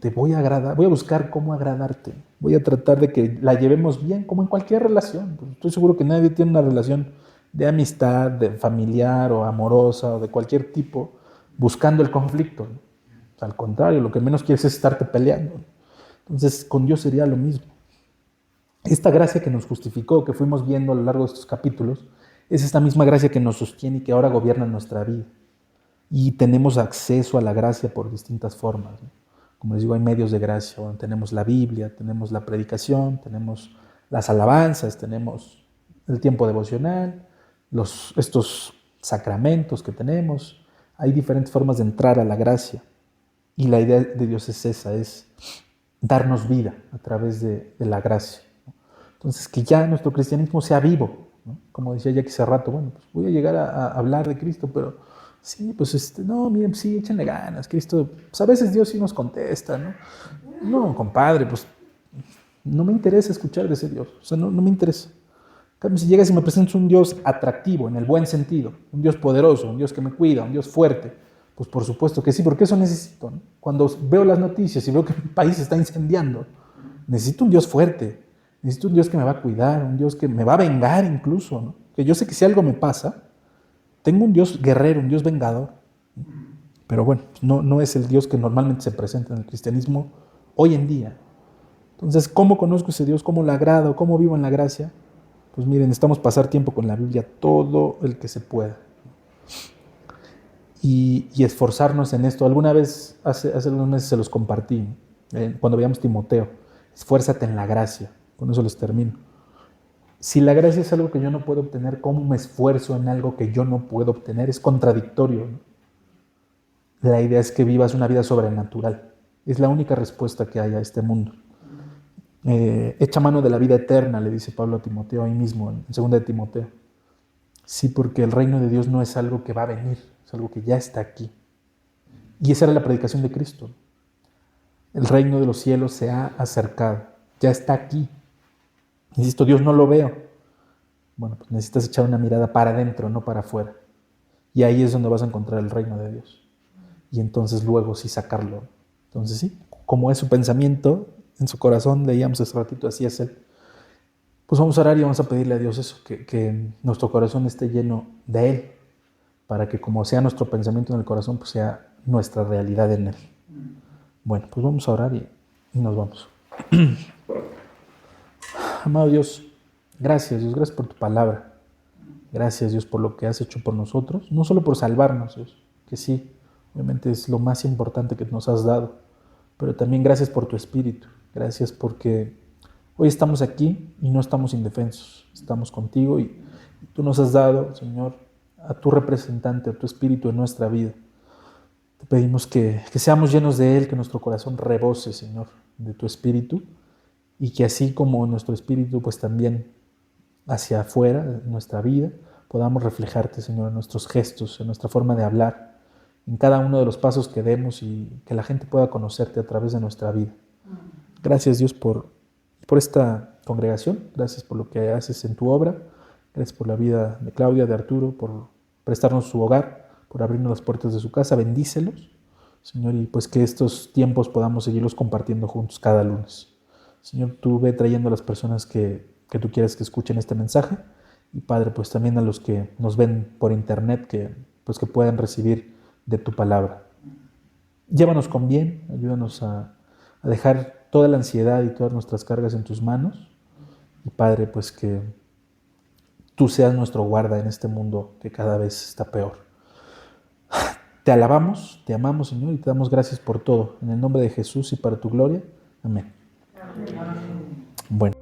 te voy a agradar, voy a buscar cómo agradarte, voy a tratar de que la llevemos bien, como en cualquier relación. Pues estoy seguro que nadie tiene una relación de amistad, de familiar o amorosa o de cualquier tipo, buscando el conflicto, ¿no? O sea, al contrario, lo que menos quieres es estarte peleando. Entonces, con Dios sería lo mismo. Esta gracia que nos justificó, que fuimos viendo a lo largo de estos capítulos, es esta misma gracia que nos sostiene y que ahora gobierna nuestra vida. Y tenemos acceso a la gracia por distintas formas, ¿no? Como les digo, hay medios de gracia. Bueno, tenemos la Biblia, tenemos la predicación, tenemos las alabanzas, tenemos el tiempo devocional, estos sacramentos que tenemos. Hay diferentes formas de entrar a la gracia. Y la idea de Dios es esa, es darnos vida a través de la gracia, ¿no? Entonces, que ya nuestro cristianismo sea vivo, ¿no? Como decía Jackie hace rato, bueno, pues voy a llegar a hablar de Cristo, pero sí, pues no, miren, sí, échenle ganas, Cristo, pues a veces Dios sí nos contesta, ¿no? No, compadre, pues no me interesa escuchar de ese Dios, o sea, no me interesa. En cambio, si llegas y me presentas un Dios atractivo, en el buen sentido, un Dios poderoso, un Dios que me cuida, un Dios fuerte, pues por supuesto que sí, porque eso necesito, ¿no? Cuando veo las noticias y veo que mi país se está incendiando, necesito un Dios fuerte, necesito un Dios que me va a cuidar, un Dios que me va a vengar incluso, ¿no? Que yo sé que si algo me pasa, tengo un Dios guerrero, un Dios vengador. Pero bueno, no es el Dios que normalmente se presenta en el cristianismo hoy en día. Entonces, ¿cómo conozco ese Dios? ¿Cómo le agrado? ¿Cómo vivo en la gracia? Pues miren, necesitamos pasar tiempo con la Biblia todo el que se pueda. Y esforzarnos en esto. Alguna vez, hace algunos meses se los compartí, cuando veíamos Timoteo. Esfuérzate en la gracia. Con eso les termino. Si la gracia es algo que yo no puedo obtener, ¿cómo me esfuerzo en algo que yo no puedo obtener? Es contradictorio, ¿no? La idea es que vivas una vida sobrenatural. Es la única respuesta que hay a este mundo. Echa mano de la vida eterna, le dice Pablo a Timoteo ahí mismo, en 2 de Timoteo. Sí, porque el reino de Dios no es algo que va a venir, es algo que ya está aquí. Y esa era la predicación de Cristo. El reino de los cielos se ha acercado, ya está aquí. Insisto, Dios no lo veo. Bueno, pues necesitas echar una mirada para adentro, no para afuera. Y ahí es donde vas a encontrar el reino de Dios. Y entonces luego sí sacarlo. Entonces sí, como es su pensamiento, en su corazón, leíamos hace ratito, así es Él. Pues vamos a orar y vamos a pedirle a Dios eso, que nuestro corazón esté lleno de Él, para que como sea nuestro pensamiento en el corazón, pues sea nuestra realidad en Él. Bueno, pues vamos a orar y nos vamos. Amado Dios, gracias por tu palabra. Gracias Dios por lo que has hecho por nosotros, no solo por salvarnos, Dios, que sí, obviamente es lo más importante que nos has dado, pero también gracias por tu Espíritu. Gracias porque hoy estamos aquí y no estamos indefensos, estamos contigo y tú nos has dado, Señor, a tu representante, a tu Espíritu en nuestra vida. Te pedimos que seamos llenos de Él, que nuestro corazón rebose, Señor, de tu Espíritu, y que así como nuestro Espíritu, pues también hacia afuera, en nuestra vida, podamos reflejarte, Señor, en nuestros gestos, en nuestra forma de hablar, en cada uno de los pasos que demos y que la gente pueda conocerte a través de nuestra vida. Gracias, Dios, por esta congregación, gracias por lo que haces en tu obra, gracias por la vida de Claudia, de Arturo, por prestarnos su hogar, por abrirnos las puertas de su casa, bendícelos, Señor, y pues que estos tiempos podamos seguirlos compartiendo juntos cada lunes. Señor, tú ve trayendo a las personas que tú quieres que escuchen este mensaje, y Padre, pues también a los que nos ven por internet, que puedan recibir de tu palabra. Llévanos con bien, ayúdanos a dejar toda la ansiedad y todas nuestras cargas en tus manos, y Padre, pues que tú seas nuestro guarda en este mundo que cada vez está peor. Te alabamos, te amamos, Señor, y te damos gracias por todo. En el nombre de Jesús y para tu gloria. Amén. Amén. Bueno.